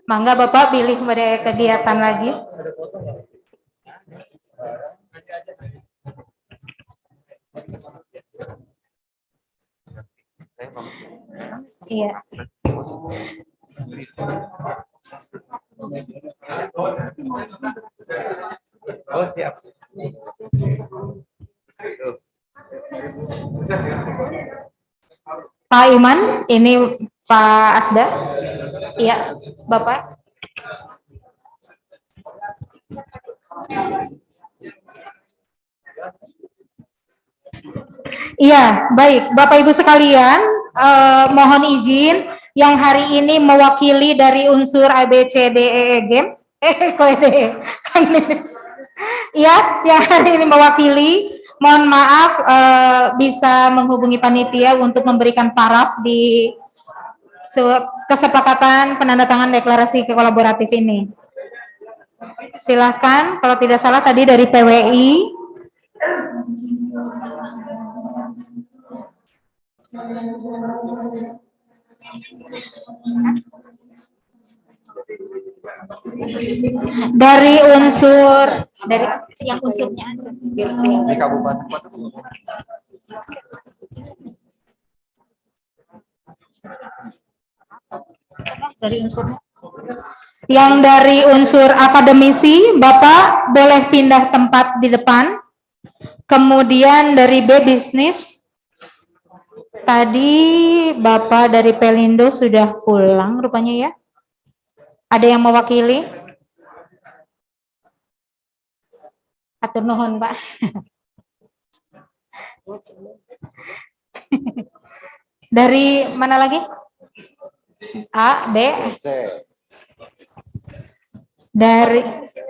Mangga Bapak pilih pada kegiatan lagi. Iya. Oh, siap. Pak Iman, ini Pak Asda. Iya, Bapak. Iya, baik. Bapak Ibu sekalian, mohon izin yang hari ini mewakili dari unsur ABCDEE Game. Iya, yang hari ini mewakili. Mohon maaf, bisa menghubungi panitia untuk memberikan paraf di kesepakatan penandatangan deklarasi kolaboratif ini. Silahkan, kalau tidak salah tadi dari PWI. Dari unsur, dari yang unsurnya aja. Di Kabupaten. Dari unsurnya. Yang dari unsur akademisi, Bapak boleh pindah tempat di depan. Kemudian dari B bisnis, tadi Bapak dari Pelindo sudah pulang rupanya ya. Ada yang mewakili? Atur nuhun, Pak. Dari mana lagi? A, B.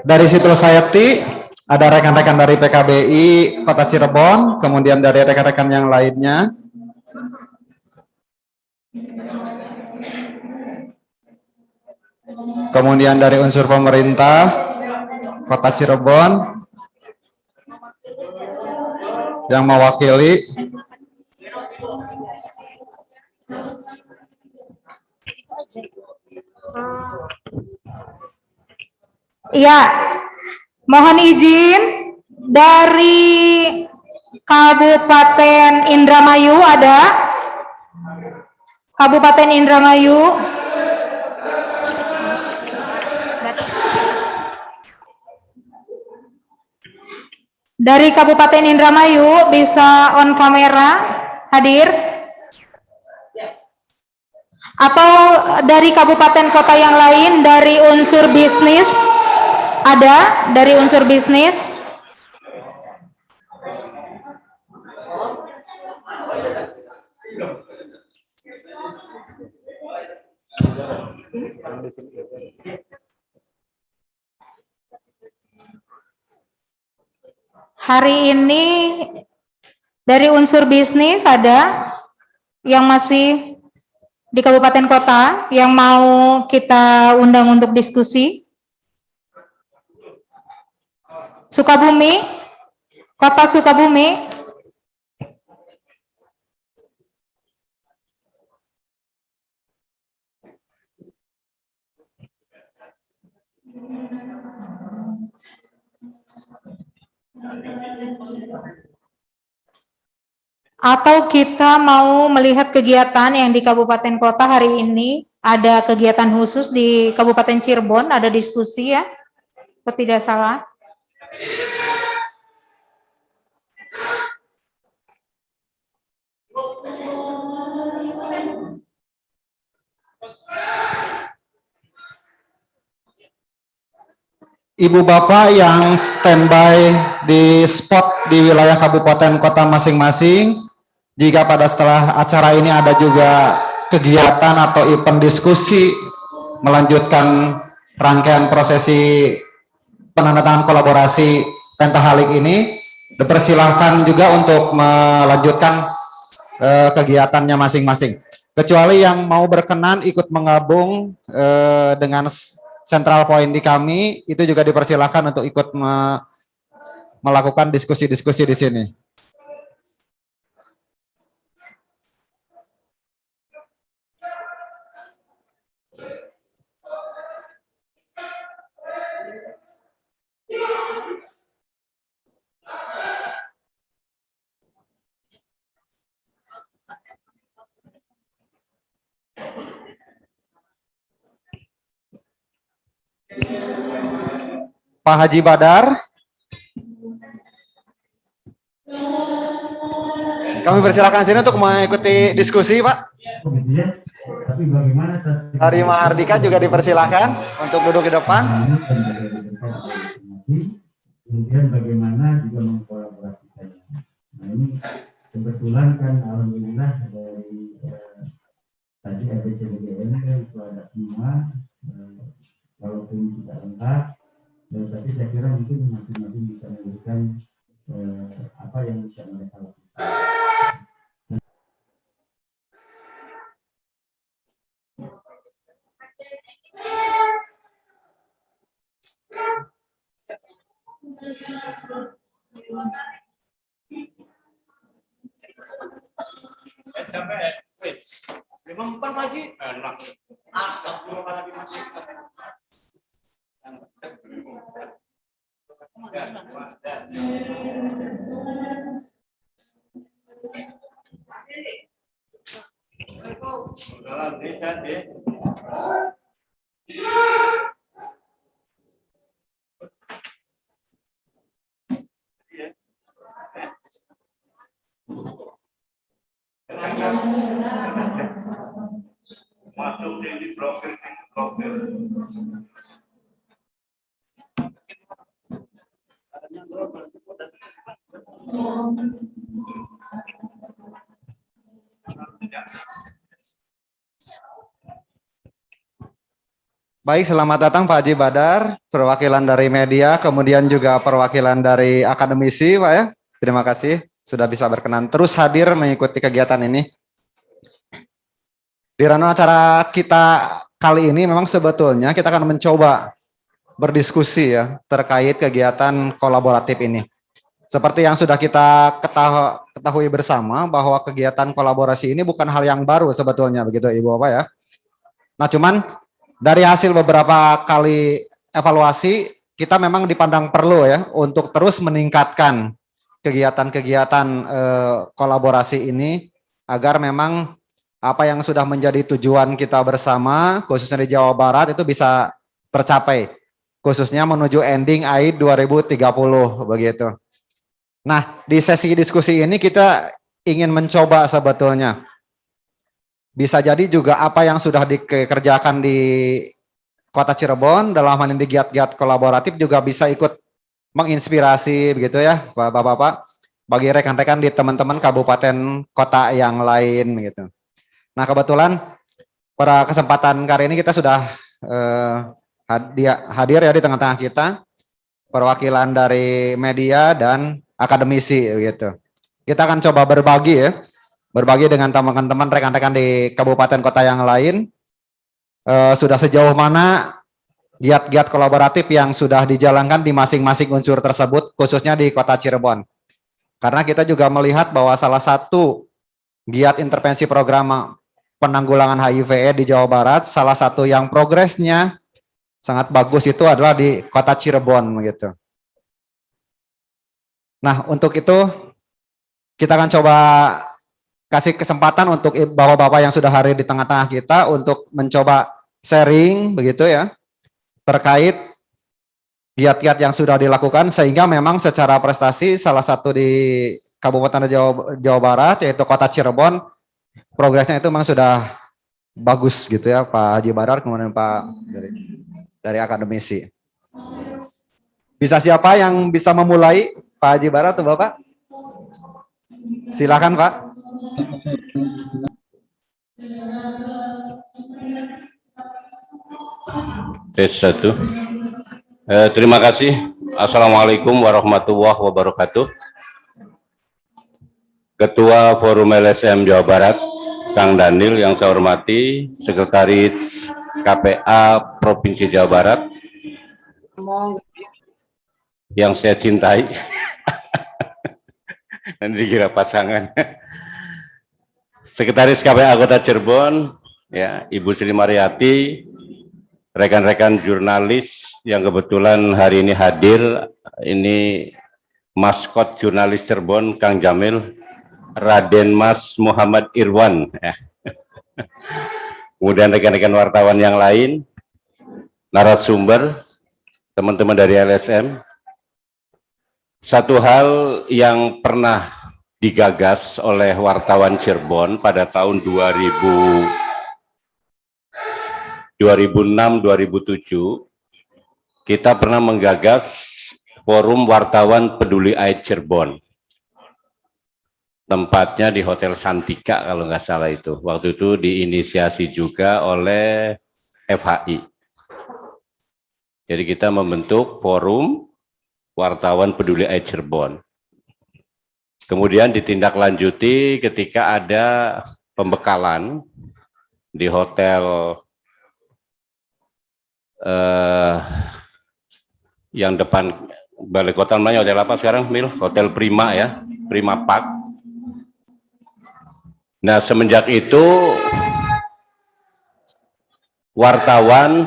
Dari Situl Sayati ada rekan-rekan dari PKBI Kota Cirebon, kemudian dari rekan-rekan yang lainnya. Kemudian dari unsur pemerintah Kota Cirebon yang mewakili. Iya, mohon izin Dari Kabupaten Indramayu ada? Kabupaten Indramayu. Dari Kabupaten Indramayu bisa on kamera hadir? Atau dari kabupaten kota yang lain, dari unsur bisnis ada? Dari unsur bisnis? Hari ini dari unsur bisnis ada yang masih di kabupaten kota yang mau kita undang untuk diskusi? Sukabumi, Kota Sukabumi. Atau kita mau melihat kegiatan yang di kabupaten kota hari ini, ada kegiatan khusus di Kabupaten Cirebon, ada diskusi ya, kalau tidak salah. Ibu Bapak yang standby di spot di wilayah kabupaten kota masing-masing, jika pada setelah acara ini ada juga kegiatan atau event diskusi melanjutkan rangkaian prosesi penandatangan kolaborasi Pentahalik ini, dipersilahkan juga untuk melanjutkan kegiatannya masing-masing. Kecuali yang mau berkenan ikut menggabung dengan Central Point di kami, itu juga dipersilahkan untuk ikut melakukan diskusi-diskusi di sini. Pak Haji Badar, kami persilakan sini untuk mengikuti diskusi, Pak. Dari Mahardika juga dipersilakan untuk duduk di depan. Kemudian bagaimana juga mengkolaborasikannya. Nah ini kebetulan kan alhamdulillah dari tadi ABCDGN kan itu ada semua, walaupun tidak lengkap. Tapi saya kira mungkin masing-masing bisa memberikan apa yang bisa mereka lakukan. Memang Pak Haji enak. Masuk di profil. Baik, selamat datang Pak Haji Badar, perwakilan dari media, kemudian juga perwakilan dari akademisi, Pak ya. Terima kasih sudah bisa berkenan terus hadir mengikuti kegiatan ini. Di ranah acara kita kali ini memang sebetulnya kita akan mencoba berdiskusi ya terkait kegiatan kolaboratif ini. Seperti yang sudah kita ketahui bersama bahwa kegiatan kolaborasi ini bukan hal yang baru sebetulnya, begitu Ibu Bapak ya. Nah cuman dari hasil beberapa kali evaluasi kita memang dipandang perlu ya untuk terus meningkatkan kegiatan-kegiatan kolaborasi ini agar memang apa yang sudah menjadi tujuan kita bersama khususnya di Jawa Barat itu bisa tercapai, khususnya menuju ending AID 2030 begitu. Nah, di sesi diskusi ini kita ingin mencoba sebetulnya bisa jadi juga apa yang sudah dikerjakan di Kota Cirebon dalam hal ini di giat-giat kolaboratif juga bisa ikut menginspirasi begitu ya Bapak-bapak bagi rekan-rekan di teman-teman kabupaten kota yang lain gitu. Nah, kebetulan pada kesempatan kali ini kita sudah hadir ya di tengah-tengah kita perwakilan dari media dan akademisi gitu. Kita akan coba berbagi dengan teman-teman rekan-rekan di kabupaten kota yang lain sudah sejauh mana giat-giat kolaboratif yang sudah dijalankan di masing-masing unsur tersebut khususnya di Kota Cirebon. Karena kita juga melihat bahwa salah satu giat intervensi program penanggulangan HIV/AIDS di Jawa Barat, salah satu yang progresnya sangat bagus itu adalah di Kota Cirebon gitu. Nah, untuk itu kita akan coba kasih kesempatan untuk bapak-bapak yang sudah hadir di tengah-tengah kita untuk mencoba sharing begitu ya terkait giat-giat yang sudah dilakukan sehingga memang secara prestasi salah satu di Kabupaten Jawa Barat yaitu Kota Cirebon progresnya itu memang sudah bagus gitu ya Pak Haji Badar kemudian Pak dari akademisi. Bisa siapa yang bisa memulai Pak Haji Badar atau Bapak? Silakan Pak. Tes 1. Terima kasih. Assalamualaikum warahmatullahi wabarakatuh. Ketua Forum LSM Jawa Barat, Kang Daniel yang saya hormati, Sekretaris KPA Provinsi Jawa Barat, yang saya cintai, nanti dikira pasangan, Sekretaris KPA Kota Cirebon, ya Ibu Sri Mariati, rekan-rekan jurnalis yang kebetulan hari ini hadir, ini maskot jurnalis Cirebon, Kang Jamil, Raden Mas Muhammad Irwan, ya. Kemudian rekan-rekan wartawan yang lain, narasumber, teman-teman dari LSM. Satu hal yang pernah digagas oleh wartawan Cirebon pada tahun 2006-2007, kita pernah menggagas Forum Wartawan Peduli AIDS Cirebon. Tempatnya di Hotel Santika kalau nggak salah itu. Waktu itu diinisiasi juga oleh FHI. Jadi kita membentuk Forum Wartawan Peduli AIDS Cirebon. Kemudian ditindaklanjuti ketika ada pembekalan di hotel yang depan balai kota namanya hotel apa sekarang Mil? Hotel Prima ya, Prima Park. Nah, semenjak itu wartawan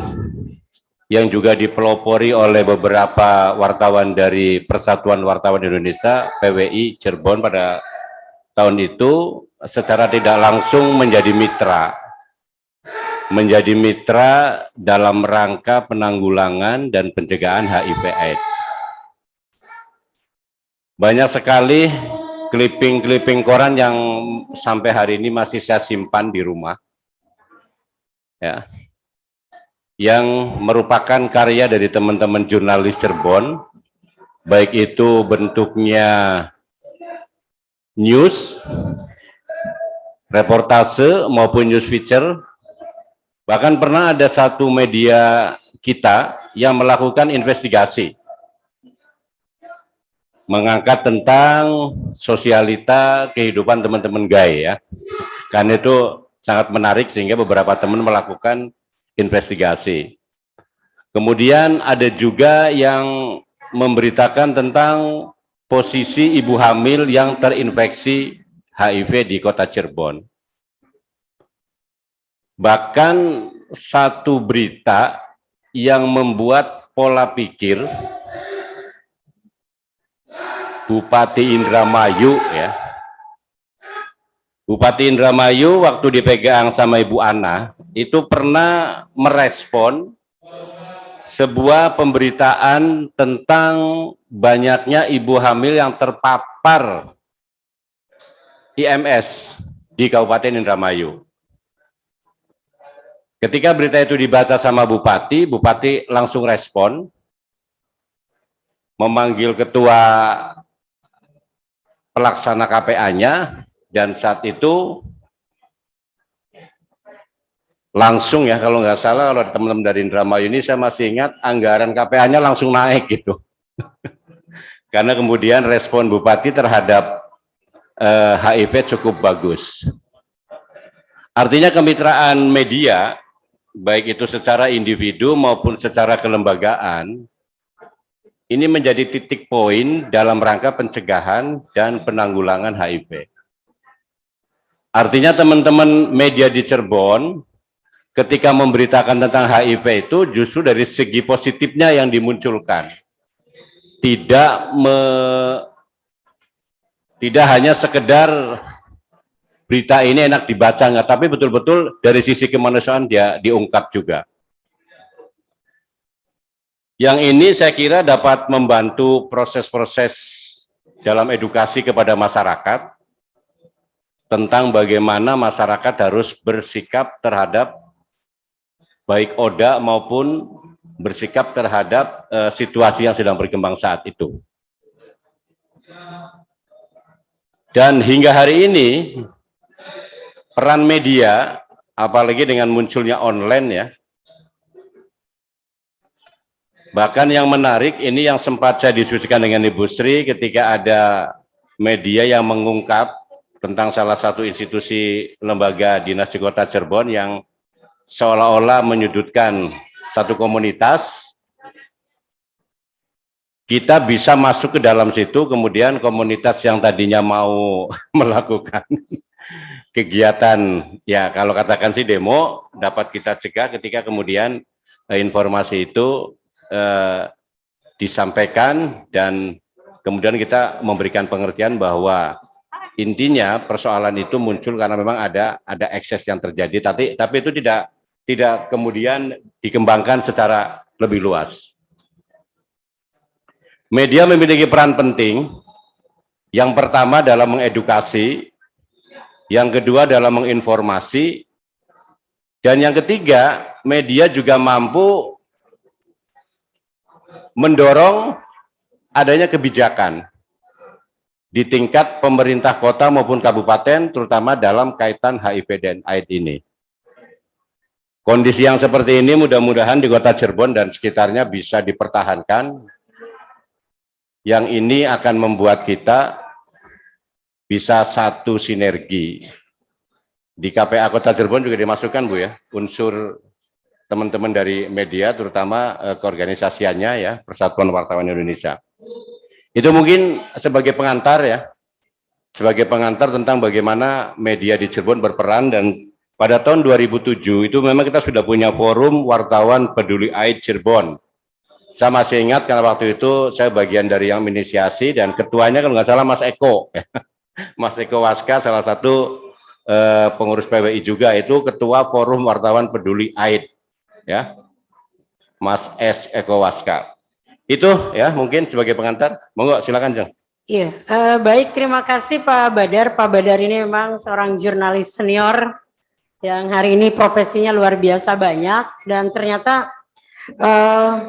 yang juga dipelopori oleh beberapa wartawan dari Persatuan Wartawan Indonesia, PWI Cirebon pada tahun itu secara tidak langsung menjadi mitra dalam rangka penanggulangan dan pencegahan HIV/AIDS. Banyak sekali clipping koran yang sampai hari ini masih saya simpan di rumah, ya, yang merupakan karya dari teman-teman jurnalis Cirebon, baik itu bentuknya news, reportase maupun news feature. Bahkan pernah ada satu media kita yang melakukan investigasi mengangkat tentang sosialita kehidupan teman-teman gay ya. Karena itu sangat menarik sehingga beberapa teman melakukan investigasi. Kemudian ada juga yang memberitakan tentang posisi ibu hamil yang terinfeksi HIV di Kota Cirebon. Bahkan satu berita yang membuat pola pikir Bupati Indramayu ya. Bupati Indramayu waktu dipegang sama Ibu Ana itu pernah merespon sebuah pemberitaan tentang banyaknya ibu hamil yang terpapar IMS di Kabupaten Indramayu. Ketika berita itu dibaca sama Bupati, Bupati langsung respon, memanggil ketua pelaksana KPA-nya, dan saat itu langsung ya, kalau nggak salah, kalau teman-teman dari Indramayu ini saya masih ingat anggaran KPA-nya langsung naik gitu. Karena kemudian respon Bupati terhadap HIV cukup bagus. Artinya kemitraan media, baik itu secara individu maupun secara kelembagaan, ini menjadi titik poin dalam rangka pencegahan dan penanggulangan HIV. Artinya teman-teman media di Cirebon, ketika memberitakan tentang HIV itu justru dari segi positifnya yang dimunculkan. Tidak hanya sekedar berita ini enak dibaca nggak, tapi betul-betul dari sisi kemanusiaan dia diungkap juga. Yang ini saya kira dapat membantu proses-proses dalam edukasi kepada masyarakat tentang bagaimana masyarakat harus bersikap terhadap baik ODA maupun bersikap terhadap situasi yang sedang berkembang saat itu. Dan hingga hari ini peran media, apalagi dengan munculnya online ya, bahkan yang menarik ini yang sempat saya diskusikan dengan Ibu Sri ketika ada media yang mengungkap tentang salah satu institusi lembaga dinas di Kota Cirebon yang seolah-olah menyudutkan satu komunitas. Kita bisa masuk ke dalam situ, kemudian komunitas yang tadinya mau melakukan kegiatan, ya kalau katakan sih demo, dapat kita cegah ketika kemudian informasi itu disampaikan dan kemudian kita memberikan pengertian bahwa intinya persoalan itu muncul karena memang ada ekses yang terjadi, tapi itu tidak kemudian dikembangkan secara lebih luas. Media memiliki peran penting, yang pertama dalam mengedukasi, yang kedua dalam menginformasi, dan yang ketiga media juga mampu mendorong adanya kebijakan di tingkat pemerintah kota maupun kabupaten, terutama dalam kaitan HIV dan AIDS ini. Kondisi yang seperti ini mudah-mudahan di Kota Cirebon dan sekitarnya bisa dipertahankan. Yang ini akan membuat kita bisa satu sinergi. Di KPA Kota Cirebon juga dimasukkan Bu ya, unsur teman-teman dari media, terutama keorganisasiannya ya, Persatuan Wartawan Indonesia. Itu mungkin sebagai pengantar ya, sebagai pengantar tentang bagaimana media di Cirebon berperan. Dan pada tahun 2007 itu memang kita sudah punya forum wartawan peduli AIDS Cirebon. Saya masih ingat karena waktu itu saya bagian dari yang inisiasi dan ketuanya kalau nggak salah Mas Eko, Mas Eko Waska, salah satu pengurus PWI juga, itu ketua forum wartawan peduli AIDS, ya, Mas S. Eko Waska. Itu ya mungkin sebagai pengantar. Monggo silakan Jeng. Iya, baik, terima kasih Pak Badar. Pak Badar ini memang seorang jurnalis senior yang hari ini profesinya luar biasa banyak, dan ternyata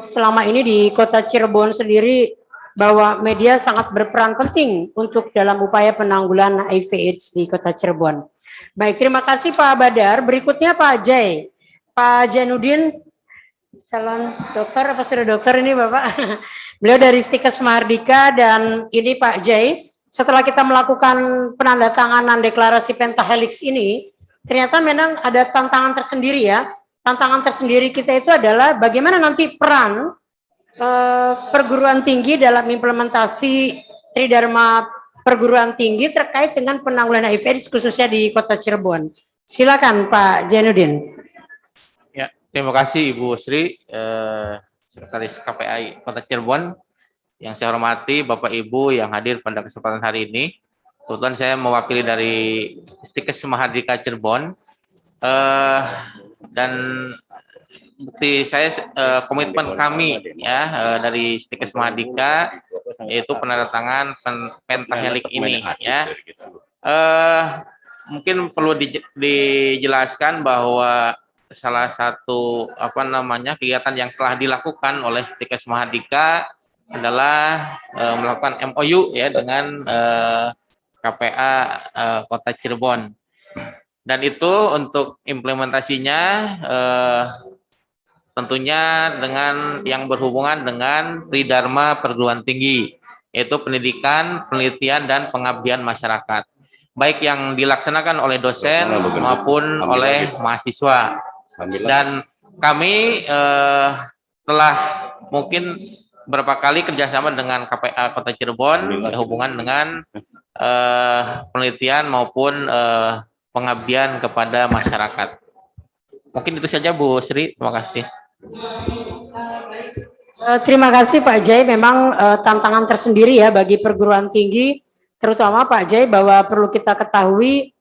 selama ini di Kota Cirebon sendiri bahwa media sangat berperan penting untuk dalam upaya penanggulangan HIV/AIDS di Kota Cirebon. Baik, terima kasih Pak Badar. Berikutnya Pak Jai. Pak Jainuddin, calon dokter apa sudah dokter ini Bapak? Beliau dari Stikes Mahardika. Dan ini Pak Jai, setelah kita melakukan penandatanganan deklarasi pentahelix ini, ternyata memang ada tantangan tersendiri ya. Tantangan tersendiri kita itu adalah bagaimana nanti peran perguruan tinggi dalam implementasi Tridharma perguruan tinggi terkait dengan penanggulangan HIV khususnya di Kota Cirebon. Silakan Pak Jainuddin. Ya, terima kasih Ibu Sri. Sekretaris KPI Kota Cirebon. Yang saya hormati Bapak Ibu yang hadir pada kesempatan hari ini. Kebetulan saya mewakili dari Stikes Mahardika Cirebon. Dan bukti saya komitmen kami ya dari Stikes Mahardika yaitu penandatangan pentahelik ini ya. Mungkin perlu dijelaskan bahwa salah satu kegiatan yang telah dilakukan oleh Stikes Mahardika adalah melakukan MOU ya dengan KPA Kota Cirebon, dan itu untuk implementasinya tentunya dengan yang berhubungan dengan Tridharma Perguruan Tinggi, yaitu pendidikan, penelitian, dan pengabdian masyarakat, baik yang dilaksanakan oleh dosen maupun oleh mahasiswa. Dan kami telah mungkin beberapa kali kerjasama dengan KPA Kota Cirebon hubungan dengan penelitian maupun pengabdian kepada masyarakat. Mungkin itu saja Bu Sri, terima kasih. Terima kasih Pak Jai. Memang tantangan tersendiri ya bagi perguruan tinggi, terutama Pak Jai, bahwa perlu kita ketahui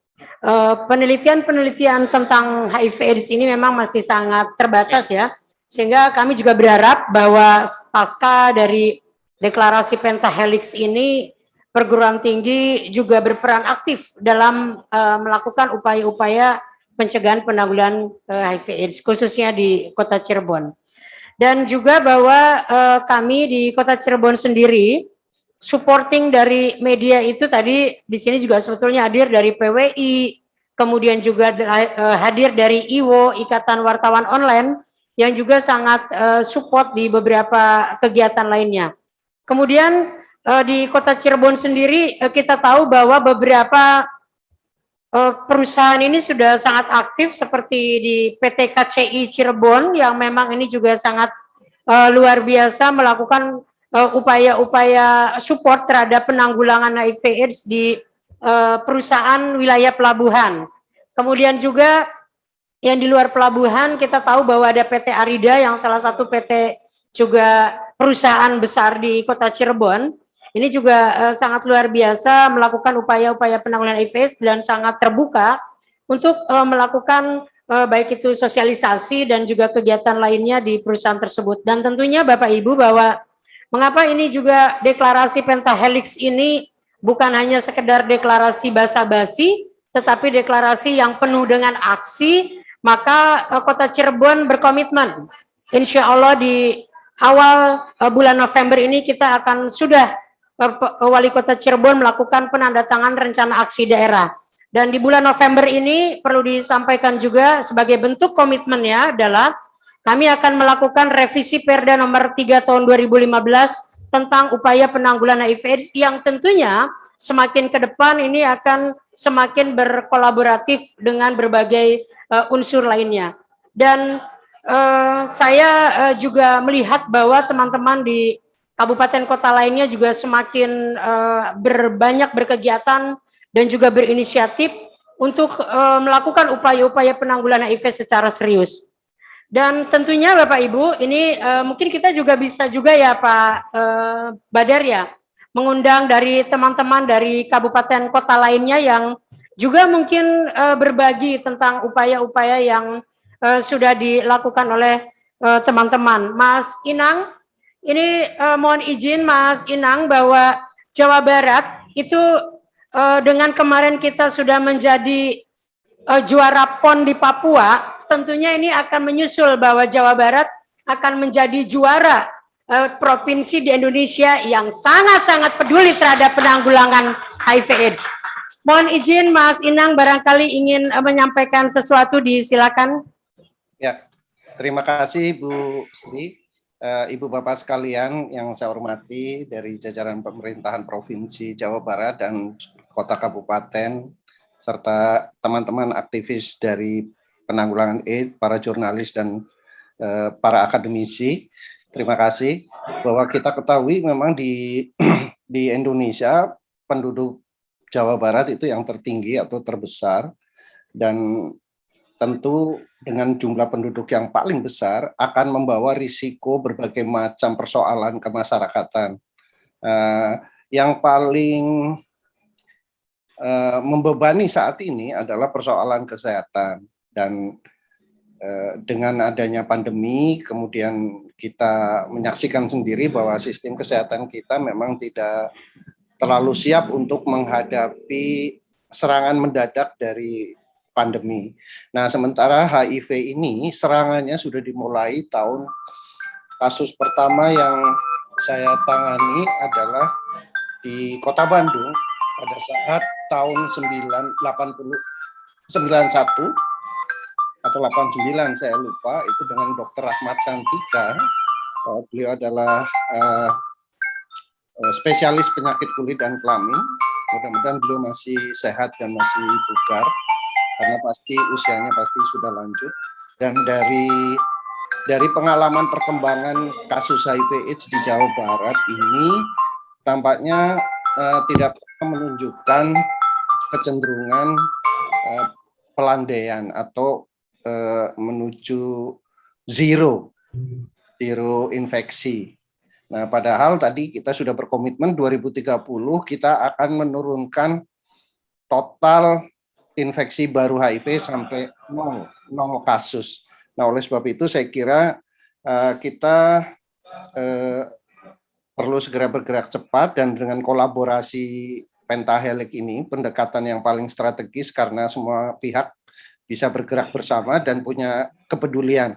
penelitian-penelitian tentang HIV/AIDS ini memang masih sangat terbatas ya. Sehingga kami juga berharap bahwa pasca dari deklarasi Pentahelix ini, perguruan tinggi juga berperan aktif dalam melakukan upaya-upaya pencegahan penanggulangan HIV/AIDS khususnya di Kota Cirebon. Dan juga bahwa kami di Kota Cirebon sendiri supporting dari media itu tadi di sini juga sebetulnya hadir dari PWI, kemudian juga hadir dari IWO, Ikatan Wartawan Online, yang juga sangat support di beberapa kegiatan lainnya. Kemudian di Kota Cirebon sendiri kita tahu bahwa beberapa perusahaan ini sudah sangat aktif seperti di PT KCI Cirebon yang memang ini juga sangat luar biasa melakukan upaya-upaya support terhadap penanggulangan HIV/AIDS di perusahaan wilayah pelabuhan. Kemudian juga yang di luar pelabuhan kita tahu bahwa ada PT Arida yang salah satu PT juga perusahaan besar di Kota Cirebon. Ini juga sangat luar biasa melakukan upaya-upaya penanggulangan HIV/AIDS dan sangat terbuka untuk melakukan baik itu sosialisasi dan juga kegiatan lainnya di perusahaan tersebut. Dan tentunya Bapak Ibu bahwa mengapa ini juga deklarasi Pentahelix ini bukan hanya sekedar deklarasi basa-basi, tetapi deklarasi yang penuh dengan aksi. Maka Kota Cirebon berkomitmen, insya Allah di awal bulan November ini kita akan sudah Wali Kota Cirebon melakukan penandatangan rencana aksi daerah. Dan di bulan November ini perlu disampaikan juga sebagai bentuk komitmennya adalah kami akan melakukan revisi Perda nomor 3 tahun 2015 tentang upaya penanggulangan HIV/AIDS yang tentunya semakin ke depan ini akan semakin berkolaboratif dengan berbagai unsur lainnya. Dan saya juga melihat bahwa teman-teman di kabupaten kota lainnya juga semakin berbanyak berkegiatan dan juga berinisiatif untuk melakukan upaya-upaya penanggulangan HIV secara serius. Dan tentunya Bapak Ibu, ini mungkin kita juga bisa juga ya Pak Badar ya, mengundang dari teman-teman dari kabupaten kota lainnya yang juga mungkin berbagi tentang upaya-upaya yang sudah dilakukan oleh teman-teman. Mas Inang, ini mohon izin Mas Inang bahwa Jawa Barat itu dengan kemarin kita sudah menjadi juara PON di Papua, tentunya ini akan menyusul bahwa Jawa Barat akan menjadi juara provinsi di Indonesia yang sangat-sangat peduli terhadap penanggulangan HIV/AIDS. Mohon izin Mas Inang barangkali ingin menyampaikan sesuatu, disilakan. Ya, terima kasih Bu Sri, Ibu Bapak sekalian yang saya hormati dari jajaran pemerintahan Provinsi Jawa Barat dan Kota Kabupaten, serta teman-teman aktivis dari penanggulangan AIDS, para jurnalis dan para akademisi. Terima kasih bahwa kita ketahui memang di Indonesia penduduk Jawa Barat itu yang tertinggi atau terbesar, dan tentu dengan jumlah penduduk yang paling besar akan membawa risiko berbagai macam persoalan kemasyarakatan. Yang paling membebani saat ini adalah persoalan kesehatan, dan dengan adanya pandemi kemudian kita menyaksikan sendiri bahwa sistem kesehatan kita memang tidak terlalu siap untuk menghadapi serangan mendadak dari pandemi. Nah, sementara HIV ini serangannya sudah dimulai kasus pertama yang saya tangani adalah di Kota Bandung pada saat tahun 91 atau 89 saya lupa, itu dengan Dr. Rahmat Santika. Beliau adalah spesialis penyakit kulit dan kelamin. Mudah-mudahan beliau masih sehat dan masih bugar, karena pasti usianya pasti sudah lanjut. Dan dari pengalaman perkembangan kasus HIV/AIDS di Jawa Barat ini tampaknya tidak menunjukkan kecenderungan pelandaian atau menuju zero infeksi. Nah, padahal tadi kita sudah berkomitmen 2030 kita akan menurunkan total infeksi baru HIV sampai 0 kasus. Nah, oleh sebab itu saya kira kita perlu segera bergerak cepat, dan dengan kolaborasi pentahelix ini, pendekatan yang paling strategis karena semua pihak bisa bergerak bersama dan punya kepedulian.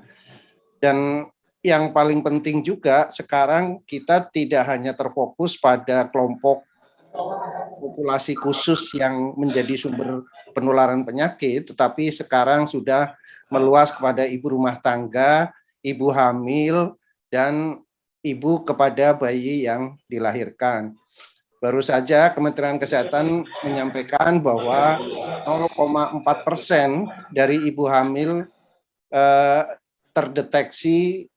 Dan yang paling penting juga sekarang kita tidak hanya terfokus pada kelompok populasi khusus yang menjadi sumber penularan penyakit, tetapi sekarang sudah meluas kepada ibu rumah tangga, ibu hamil, dan ibu kepada bayi yang dilahirkan. Baru saja Kementerian Kesehatan menyampaikan bahwa 0,4% dari ibu hamil terdeteksi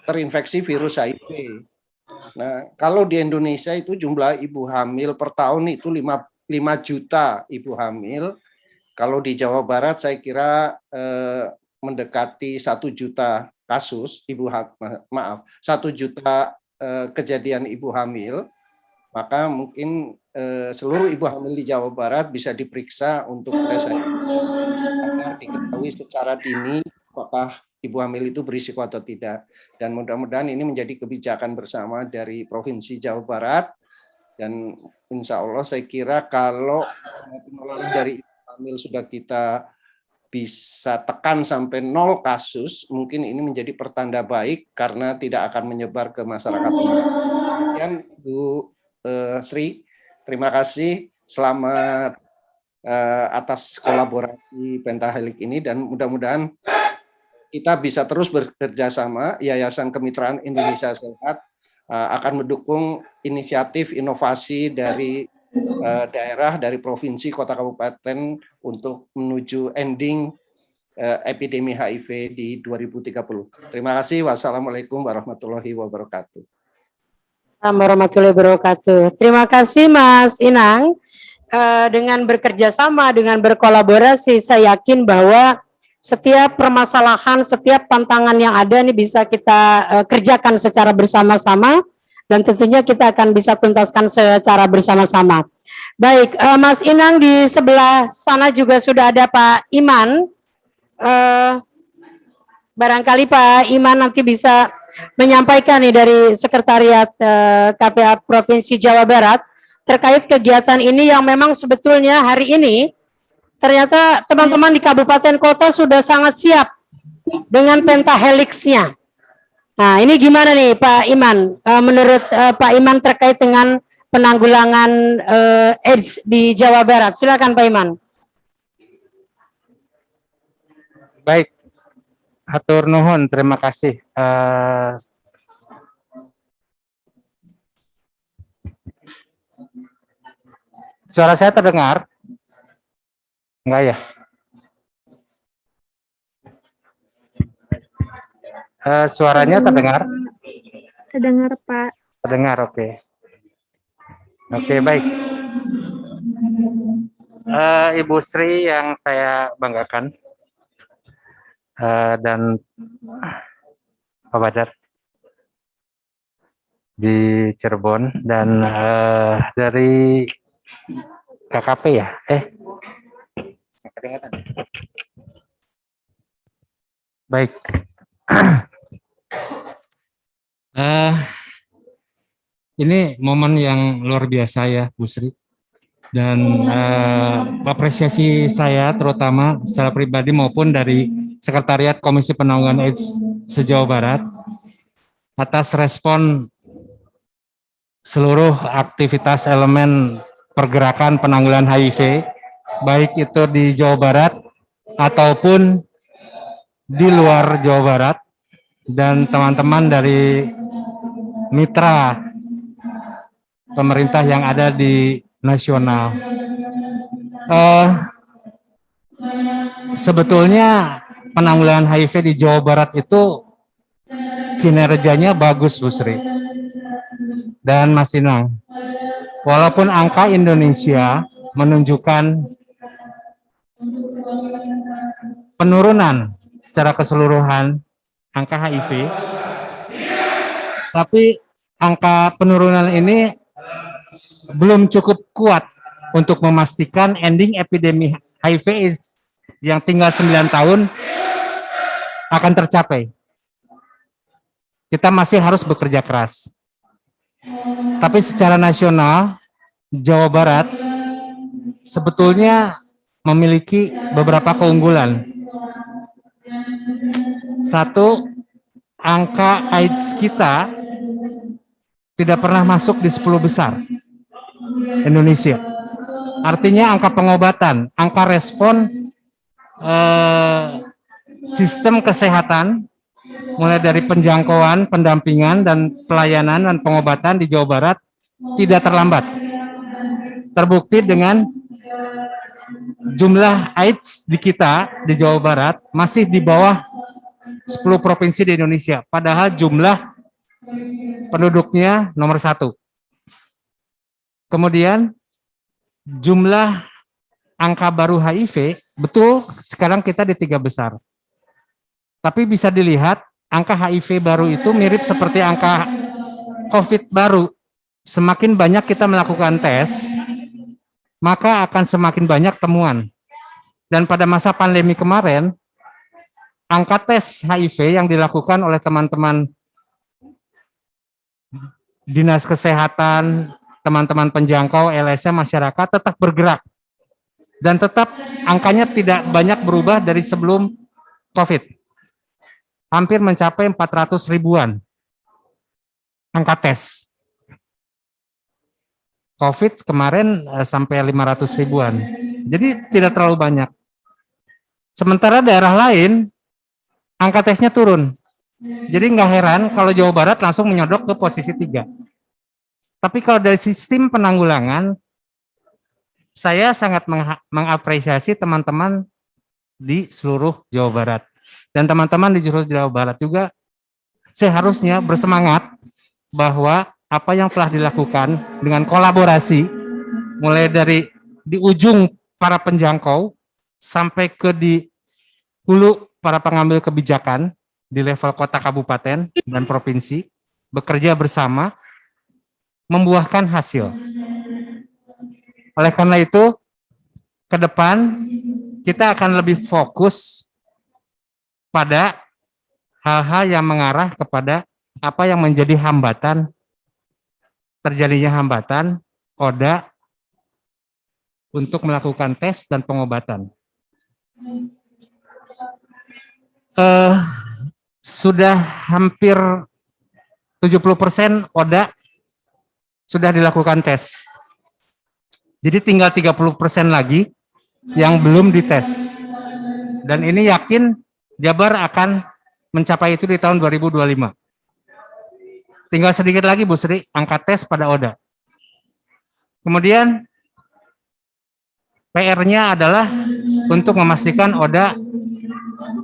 terinfeksi virus HIV. Nah, kalau di Indonesia itu jumlah ibu hamil per tahun itu 5 juta ibu hamil. Kalau di Jawa Barat saya kira mendekati 1 juta kasus 1 juta kejadian ibu hamil. Maka mungkin seluruh ibu hamil di Jawa Barat bisa diperiksa untuk tes HIV agar diketahui secara dini apakah ibu hamil itu berisiko atau tidak. Dan mudah-mudahan ini menjadi kebijakan bersama dari Provinsi Jawa Barat, dan insya Allah saya kira kalau penularan dari ibu hamil sudah kita bisa tekan sampai 0 kasus, mungkin ini menjadi pertanda baik karena tidak akan menyebar ke masyarakat umum. Kemudian Bu Sri, terima kasih, selamat atas kolaborasi pentahelix ini, dan mudah-mudahan kita bisa terus bekerja sama. Yayasan Kemitraan Indonesia Sehat akan mendukung inisiatif inovasi dari daerah, dari provinsi, kota, kabupaten untuk menuju ending epidemi HIV di 2030. Terima kasih. Wassalamualaikum warahmatullahi wabarakatuh. Warahmatullahi wabarakatuh. Terima kasih Mas Inang. Dengan bekerja sama, dengan berkolaborasi, saya yakin bahwa setiap permasalahan, setiap tantangan yang ada ini bisa kita kerjakan secara bersama-sama, dan tentunya kita akan bisa tuntaskan secara bersama-sama. Baik, Mas Inang, di sebelah sana juga sudah ada Pak Iman. Barangkali Pak Iman nanti bisa menyampaikan nih dari Sekretariat KPA Provinsi Jawa Barat terkait kegiatan ini yang memang sebetulnya hari ini ternyata teman-teman di kabupaten kota sudah sangat siap dengan pentahelixnya. Nah, ini gimana nih Pak Iman? Menurut Pak Iman terkait dengan penanggulangan AIDS di Jawa Barat. Silakan Pak Iman. Baik, hatur nuhun, terima kasih. Suara saya terdengar? Enggak ya? Suaranya terdengar? Terdengar, Pak. Terdengar, oke. Oke, baik. Ibu Sri yang saya banggakan, dan Pak Badar di Cirebon, dan dari KKP ya, baik. Ini momen yang luar biasa ya, Bu Sri. Dan apresiasi saya terutama secara pribadi maupun dari Sekretariat Komisi Penanggulangan AIDS se-Jawa Barat atas respon seluruh aktivitas elemen pergerakan penanggulangan HIV, baik itu di Jawa Barat ataupun di luar Jawa Barat, dan teman-teman dari mitra pemerintah yang ada di nasional. Sebetulnya penanggulangan HIV di Jawa Barat itu kinerjanya bagus, Bu Sri dan Mas Inang. Walaupun angka Indonesia menunjukkan penurunan secara keseluruhan angka HIV, tapi angka penurunan ini belum cukup kuat untuk memastikan ending epidemi HIV yang tinggal 9 tahun akan tercapai. Kita masih harus bekerja keras. Tapi secara nasional, Jawa Barat sebetulnya memiliki beberapa keunggulan. Satu, angka AIDS kita tidak pernah masuk di 10 besar Indonesia. Artinya angka pengobatan, angka respon sistem kesehatan, mulai dari penjangkauan, pendampingan, dan pelayanan dan pengobatan di Jawa Barat tidak terlambat. Terbukti dengan jumlah AIDS di kita di Jawa Barat masih di bawah 10 provinsi di Indonesia, padahal jumlah penduduknya nomor 1. Kemudian jumlah angka baru HIV, betul sekarang kita di 3 besar. Tapi bisa dilihat angka HIV baru itu mirip seperti angka COVID baru. Semakin banyak kita melakukan tes, maka akan semakin banyak temuan. Dan pada masa pandemi kemarin, angka tes HIV yang dilakukan oleh teman-teman Dinas Kesehatan, teman-teman penjangkau, LSM, masyarakat tetap bergerak. Dan tetap angkanya tidak banyak berubah dari sebelum COVID. Hampir mencapai 400 ribuan angka tes. COVID kemarin sampai 500 ribuan. Jadi tidak terlalu banyak. Sementara daerah lain, angka tesnya turun. Jadi nggak heran kalau Jawa Barat langsung menyodok ke posisi 3. Tapi kalau dari sistem penanggulangan, saya sangat mengapresiasi teman-teman di seluruh Jawa Barat. Dan teman-teman di seluruh Jawa Barat juga seharusnya bersemangat bahwa apa yang telah dilakukan dengan kolaborasi, mulai dari di ujung para penjangkau sampai ke di hulu para pengambil kebijakan di level kota, kabupaten, dan provinsi, bekerja bersama, membuahkan hasil. Oleh karena itu, ke depan kita akan lebih fokus pada hal-hal yang mengarah kepada apa yang menjadi hambatan, terjadinya hambatan ODA untuk melakukan tes dan pengobatan. Sudah hampir 70% ODA sudah dilakukan tes. Jadi tinggal 30% lagi yang belum dites. Dan ini yakin Jabar akan mencapai itu di tahun 2025. Tinggal sedikit lagi, Bu Sri, angka tes pada ODA. Kemudian PR-nya adalah untuk memastikan ODA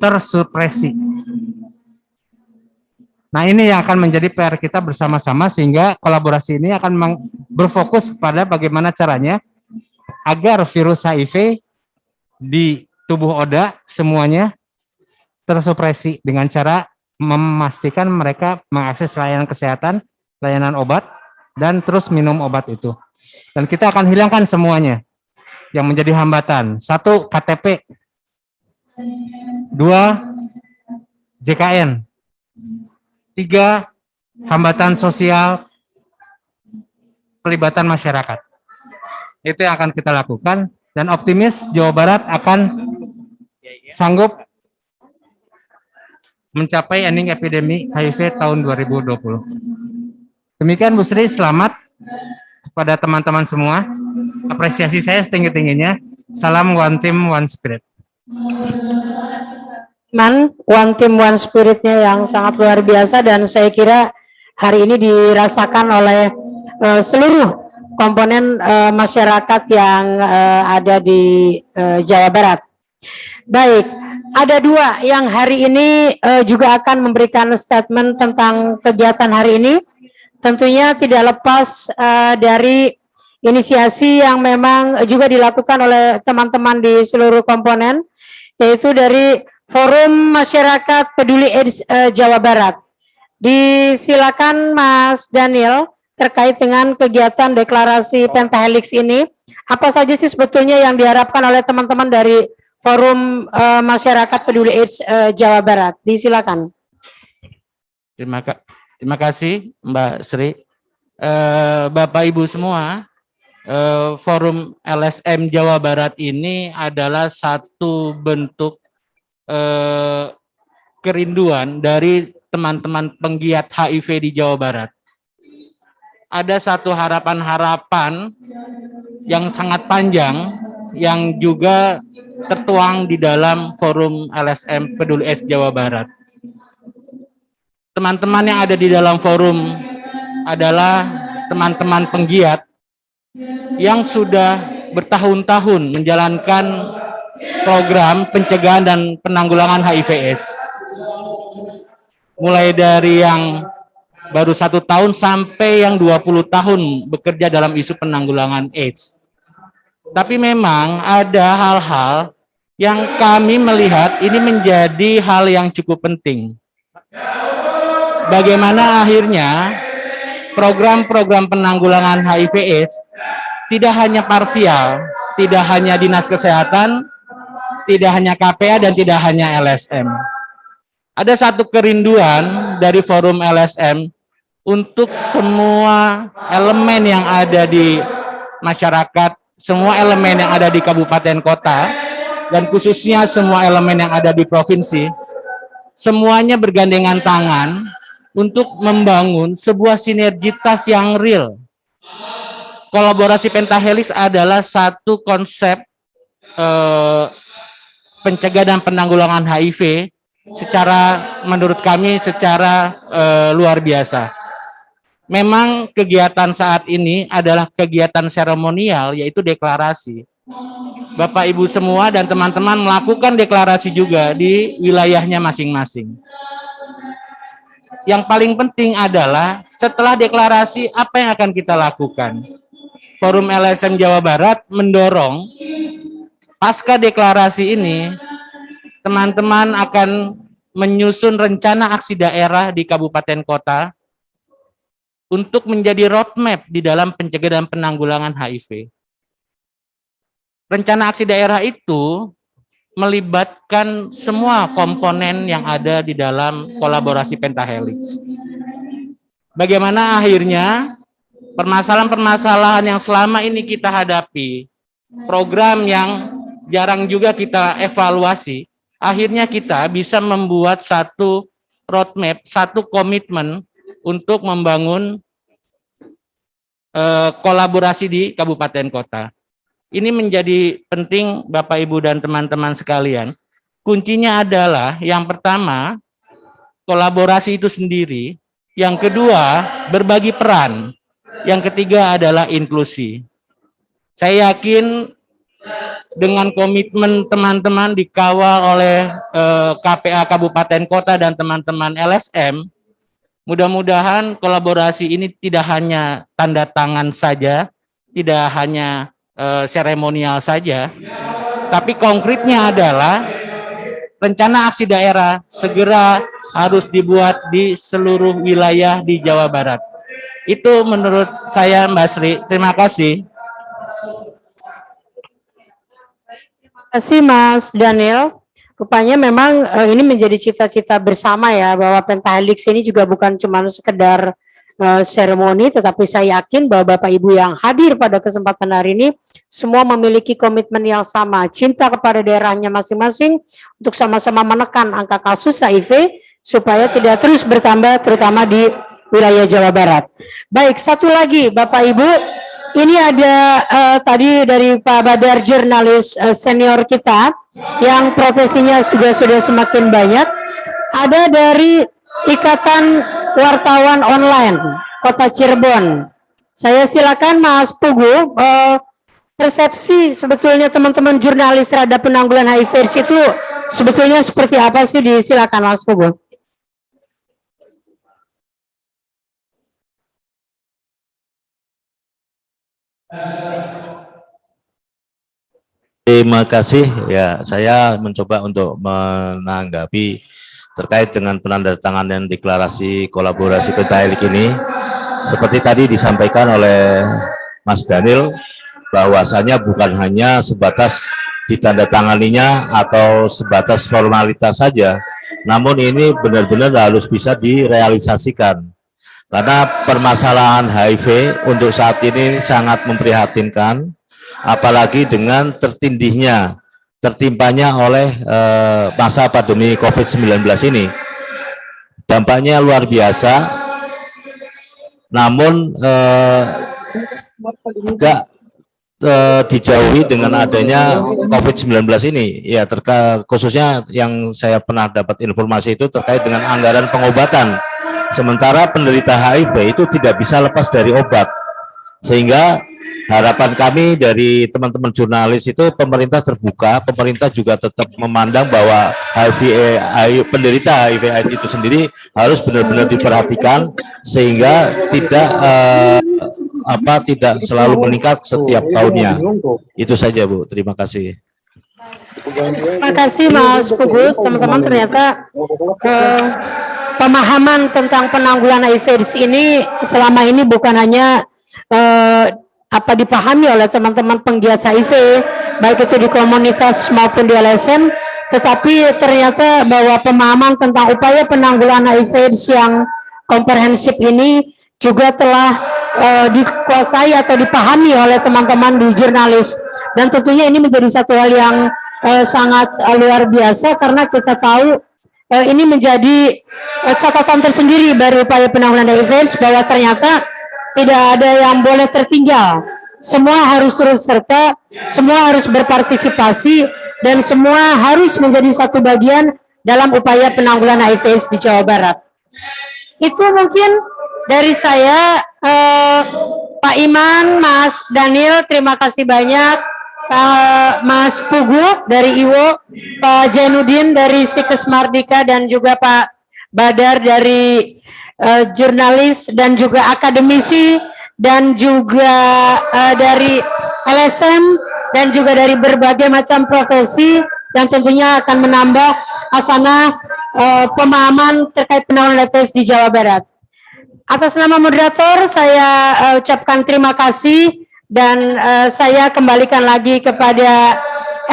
tersupresi. Nah, ini yang akan menjadi PR kita bersama-sama, sehingga kolaborasi ini akan berfokus pada bagaimana caranya agar virus HIV di tubuh ODA semuanya tersupresi dengan cara memastikan mereka mengakses layanan kesehatan, layanan obat, dan terus minum obat itu. Dan kita akan hilangkan semuanya yang menjadi hambatan. 1. KTP. 2. JKN. 3. Hambatan sosial pelibatan masyarakat. Itu yang akan kita lakukan, dan optimis Jawa Barat akan sanggup mencapai ending epidemi HIV tahun 2020. Demikian Bu Sri, selamat kepada teman-teman semua. Apresiasi saya setinggi-tingginya. Salam One Team One Spirit. One Team One Spirit-nya yang sangat luar biasa, dan saya kira hari ini dirasakan oleh seluruh komponen masyarakat yang ada di Jawa Barat. Baik, ada 2 yang hari ini juga akan memberikan statement tentang kegiatan hari ini. Tentunya tidak lepas dari inisiasi yang memang juga dilakukan oleh teman-teman di seluruh komponen, yaitu dari Forum Masyarakat Peduli AIDS Jawa Barat. Disilakan Mas Daniel terkait dengan kegiatan deklarasi Pentahelix ini. Apa saja sih sebetulnya yang diharapkan oleh teman-teman dari Forum Masyarakat Peduli AIDS Jawa Barat? Disilakan. Terima kasih Mbak Sri. Bapak Ibu semua, Forum LSM Jawa Barat ini adalah satu bentuk kerinduan dari teman-teman penggiat HIV di Jawa Barat. Ada satu harapan-harapan yang sangat panjang yang juga tertuang di dalam Forum LSM Peduli AIDS Jawa Barat. Teman-teman yang ada di dalam forum adalah teman-teman penggiat yang sudah bertahun-tahun menjalankan program pencegahan dan penanggulangan HIV/AIDS. Mulai dari yang baru 1 tahun sampai yang 20 tahun bekerja dalam isu penanggulangan AIDS. Tapi memang ada hal-hal yang kami melihat ini menjadi hal yang cukup penting. Bagaimana akhirnya program-program penanggulangan HIV/AIDS tidak hanya parsial, tidak hanya Dinas Kesehatan, tidak hanya KPA, dan tidak hanya LSM. Ada satu kerinduan dari Forum LSM untuk semua elemen yang ada di masyarakat, semua elemen yang ada di kabupaten kota, dan khususnya semua elemen yang ada di provinsi, semuanya bergandengan tangan untuk membangun sebuah sinergitas yang real. Kolaborasi Pentahelix adalah satu konsep pencegahan dan penanggulangan HIV secara, menurut kami, secara luar biasa. Memang kegiatan saat ini adalah kegiatan seremonial, yaitu deklarasi. Bapak Ibu semua dan teman-teman melakukan deklarasi juga di wilayahnya masing-masing. Yang paling penting adalah setelah deklarasi apa yang akan kita lakukan. Forum LSM Jawa Barat mendorong pasca deklarasi ini teman-teman akan menyusun rencana aksi daerah di kabupaten kota untuk menjadi roadmap di dalam pencegahan dan penanggulangan HIV. Rencana aksi daerah itu melibatkan semua komponen yang ada di dalam kolaborasi Pentahelix. Bagaimana akhirnya permasalahan-permasalahan yang selama ini kita hadapi, program yang jarang juga kita evaluasi, akhirnya kita bisa membuat satu roadmap, satu komitmen untuk membangun kolaborasi di kabupaten kota. Ini menjadi penting Bapak Ibu dan teman-teman sekalian. Kuncinya adalah yang pertama, kolaborasi itu sendiri. Yang kedua, berbagi peran. Yang ketiga adalah inklusi. Saya yakin dengan komitmen teman-teman dikawal oleh KPA Kabupaten Kota dan teman-teman LSM, mudah-mudahan kolaborasi ini tidak hanya tanda tangan saja, tidak hanya seremonial saja, tapi konkretnya adalah rencana aksi daerah segera harus dibuat di seluruh wilayah di Jawa Barat. Itu menurut saya, Mbak Sri. Terima kasih. Terima kasih Mas Daniel. Rupanya memang ini menjadi cita-cita bersama ya, bahwa Pentahelix ini juga bukan cuma sekedar seremoni, tetapi saya yakin bahwa Bapak Ibu yang hadir pada kesempatan hari ini semua memiliki komitmen yang sama, cinta kepada daerahnya masing-masing untuk sama-sama menekan angka kasus HIV supaya tidak terus bertambah, terutama di wilayah Jawa Barat. Baik, satu lagi Bapak Ibu, ini ada tadi dari Pak Badar, jurnalis senior kita yang profesinya sudah semakin banyak. Ada dari Ikatan Wartawan Online Kota Cirebon. Saya silakan Mas Pugu, persepsi sebetulnya teman-teman jurnalis terhadap penanggulangan HIV/AIDS itu sebetulnya seperti apa sih? Disilakan Mas Pugu. Terima kasih. Ya, saya mencoba untuk menanggapi terkait dengan penandatanganan deklarasi kolaborasi Pentahelix ini. Seperti tadi disampaikan oleh Mas Daniel, bahwasanya bukan hanya sebatas ditandatanganinya atau sebatas formalitas saja, namun ini benar-benar harus bisa direalisasikan. Karena permasalahan HIV untuk saat ini sangat memprihatinkan, apalagi dengan tertimpanya oleh masa pandemi COVID-19 ini. Dampaknya luar biasa, namun enggak dijauhi dengan adanya COVID-19 ini. Ya, khususnya yang saya pernah dapat informasi itu terkait dengan anggaran pengobatan. Sementara penderita HIV itu tidak bisa lepas dari obat. Sehingga harapan kami dari teman-teman jurnalis itu pemerintah terbuka, pemerintah juga tetap memandang bahwa penderita HIV/AIDS itu sendiri harus benar-benar diperhatikan sehingga tidak selalu meningkat setiap tahunnya. Itu saja Bu, terima kasih. Terima kasih Mas Pugu. Teman-teman, ternyata pemahaman tentang penanggulangan HIV/AIDS ini selama ini bukan hanya dipahami oleh teman-teman penggiat HIV, baik itu di komunitas maupun di LSM, tetapi ternyata bahwa pemahaman tentang upaya penanggulangan HIV/AIDS yang komprehensif ini juga telah dikuasai atau dipahami oleh teman-teman di jurnalis. Dan tentunya ini menjadi satu hal yang sangat luar biasa, karena kita tahu ini menjadi catatan tersendiri dari upaya penanggulangan HIV/AIDS, bahwa ternyata tidak ada yang boleh tertinggal. Semua harus turut serta, semua harus berpartisipasi, dan semua harus menjadi satu bagian dalam upaya penanggulangan HIV/AIDS di Jawa Barat. Itu mungkin dari saya, Pak Iman, Mas Daniel, terima kasih banyak. Pak Mas Pugu dari IWO, Pak Jainuddin dari Stikes Mardika, dan juga Pak Badar dari jurnalis dan juga akademisi, dan juga dari LSM, dan juga dari berbagai macam profesi yang tentunya akan menambah hasanah pemahaman terkait penanggulangan HIV/AIDS di Jawa Barat. Atas nama moderator saya ucapkan terima kasih, dan saya kembalikan lagi kepada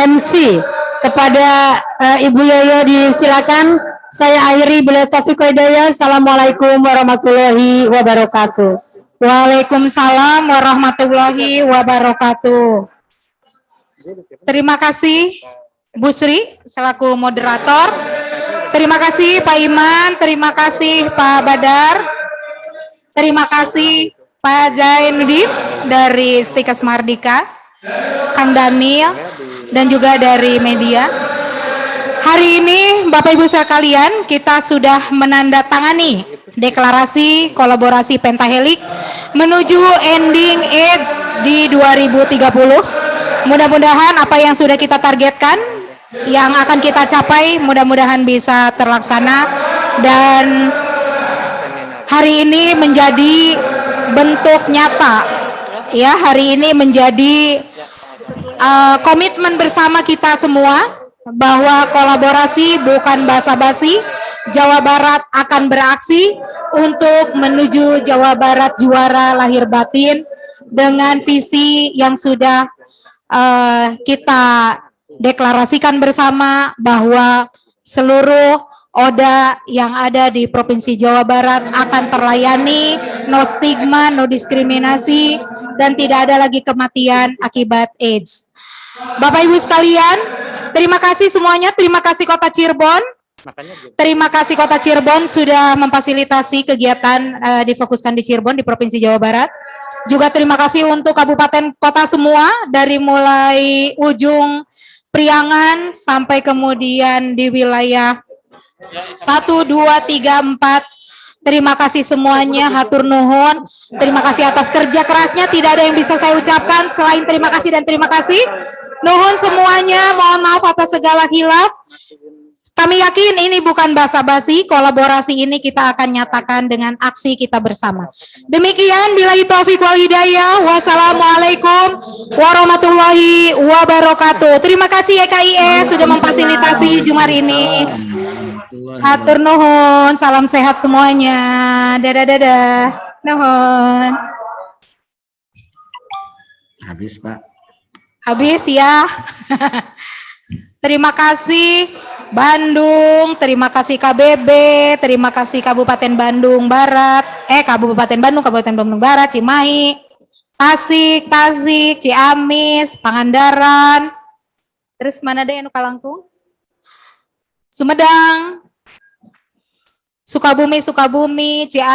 MC, kepada Ibu Yoyo, disilakan. Saya akhiri, bila taufiq wal hidayah. Assalamualaikum warahmatullahi wabarakatuh. Waalaikumsalam warahmatullahi wabarakatuh. Terima kasih Bu Sri selaku moderator. Terima kasih Pak Iman, terima kasih Pak Badar, terima kasih Pak Jainuddin dari Stikes Mardika, Kang Daniel, dan juga dari media. Hari ini Bapak Ibu sekalian, kita sudah menandatangani deklarasi kolaborasi Pentahelix menuju ending AIDS di 2030. Mudah-mudahan apa yang sudah kita targetkan, yang akan kita capai, mudah-mudahan bisa terlaksana. Dan hari ini menjadi bentuk nyata, ya, hari ini menjadi komitmen bersama kita semua bahwa kolaborasi bukan basa-basi. Jawa Barat akan beraksi untuk menuju Jawa Barat juara lahir batin dengan visi yang sudah kita deklarasikan bersama bahwa seluruh ODA yang ada di Provinsi Jawa Barat akan terlayani, no stigma, no diskriminasi, dan tidak ada lagi kematian akibat AIDS. Bapak Ibu sekalian, terima kasih semuanya, terima kasih Kota Cirebon. Terima kasih Kota Cirebon sudah memfasilitasi kegiatan difokuskan di Cirebon di Provinsi Jawa Barat. Juga terima kasih untuk kabupaten kota semua dari mulai ujung Priangan sampai kemudian di wilayah 1, 2, 3, 4. Terima kasih semuanya, hatur nuhun. Terima kasih atas kerja kerasnya, tidak ada yang bisa saya ucapkan selain terima kasih dan terima kasih. Nuhun semuanya, mohon maaf atas segala khilaf. Kami yakin ini bukan basa-basi, kolaborasi ini kita akan nyatakan dengan aksi kita bersama. Demikian, billahi taufiq wal hidayah. Wassalamualaikum warahmatullahi wabarakatuh. Terima kasih YKIS sudah memfasilitasi Jumat ini. Hatur nuhun, salam sehat semuanya. Dadah. Nuhun. Habis, Pak. Habis ya. Terima kasih Bandung, terima kasih KBB, terima kasih Kabupaten Bandung Barat, Kabupaten Bandung Barat, Cimahi, Tasik, Ciamis, Pangandaran, terus mana ada yang Kalangkung? Sumedang, Sukabumi, Cianjur.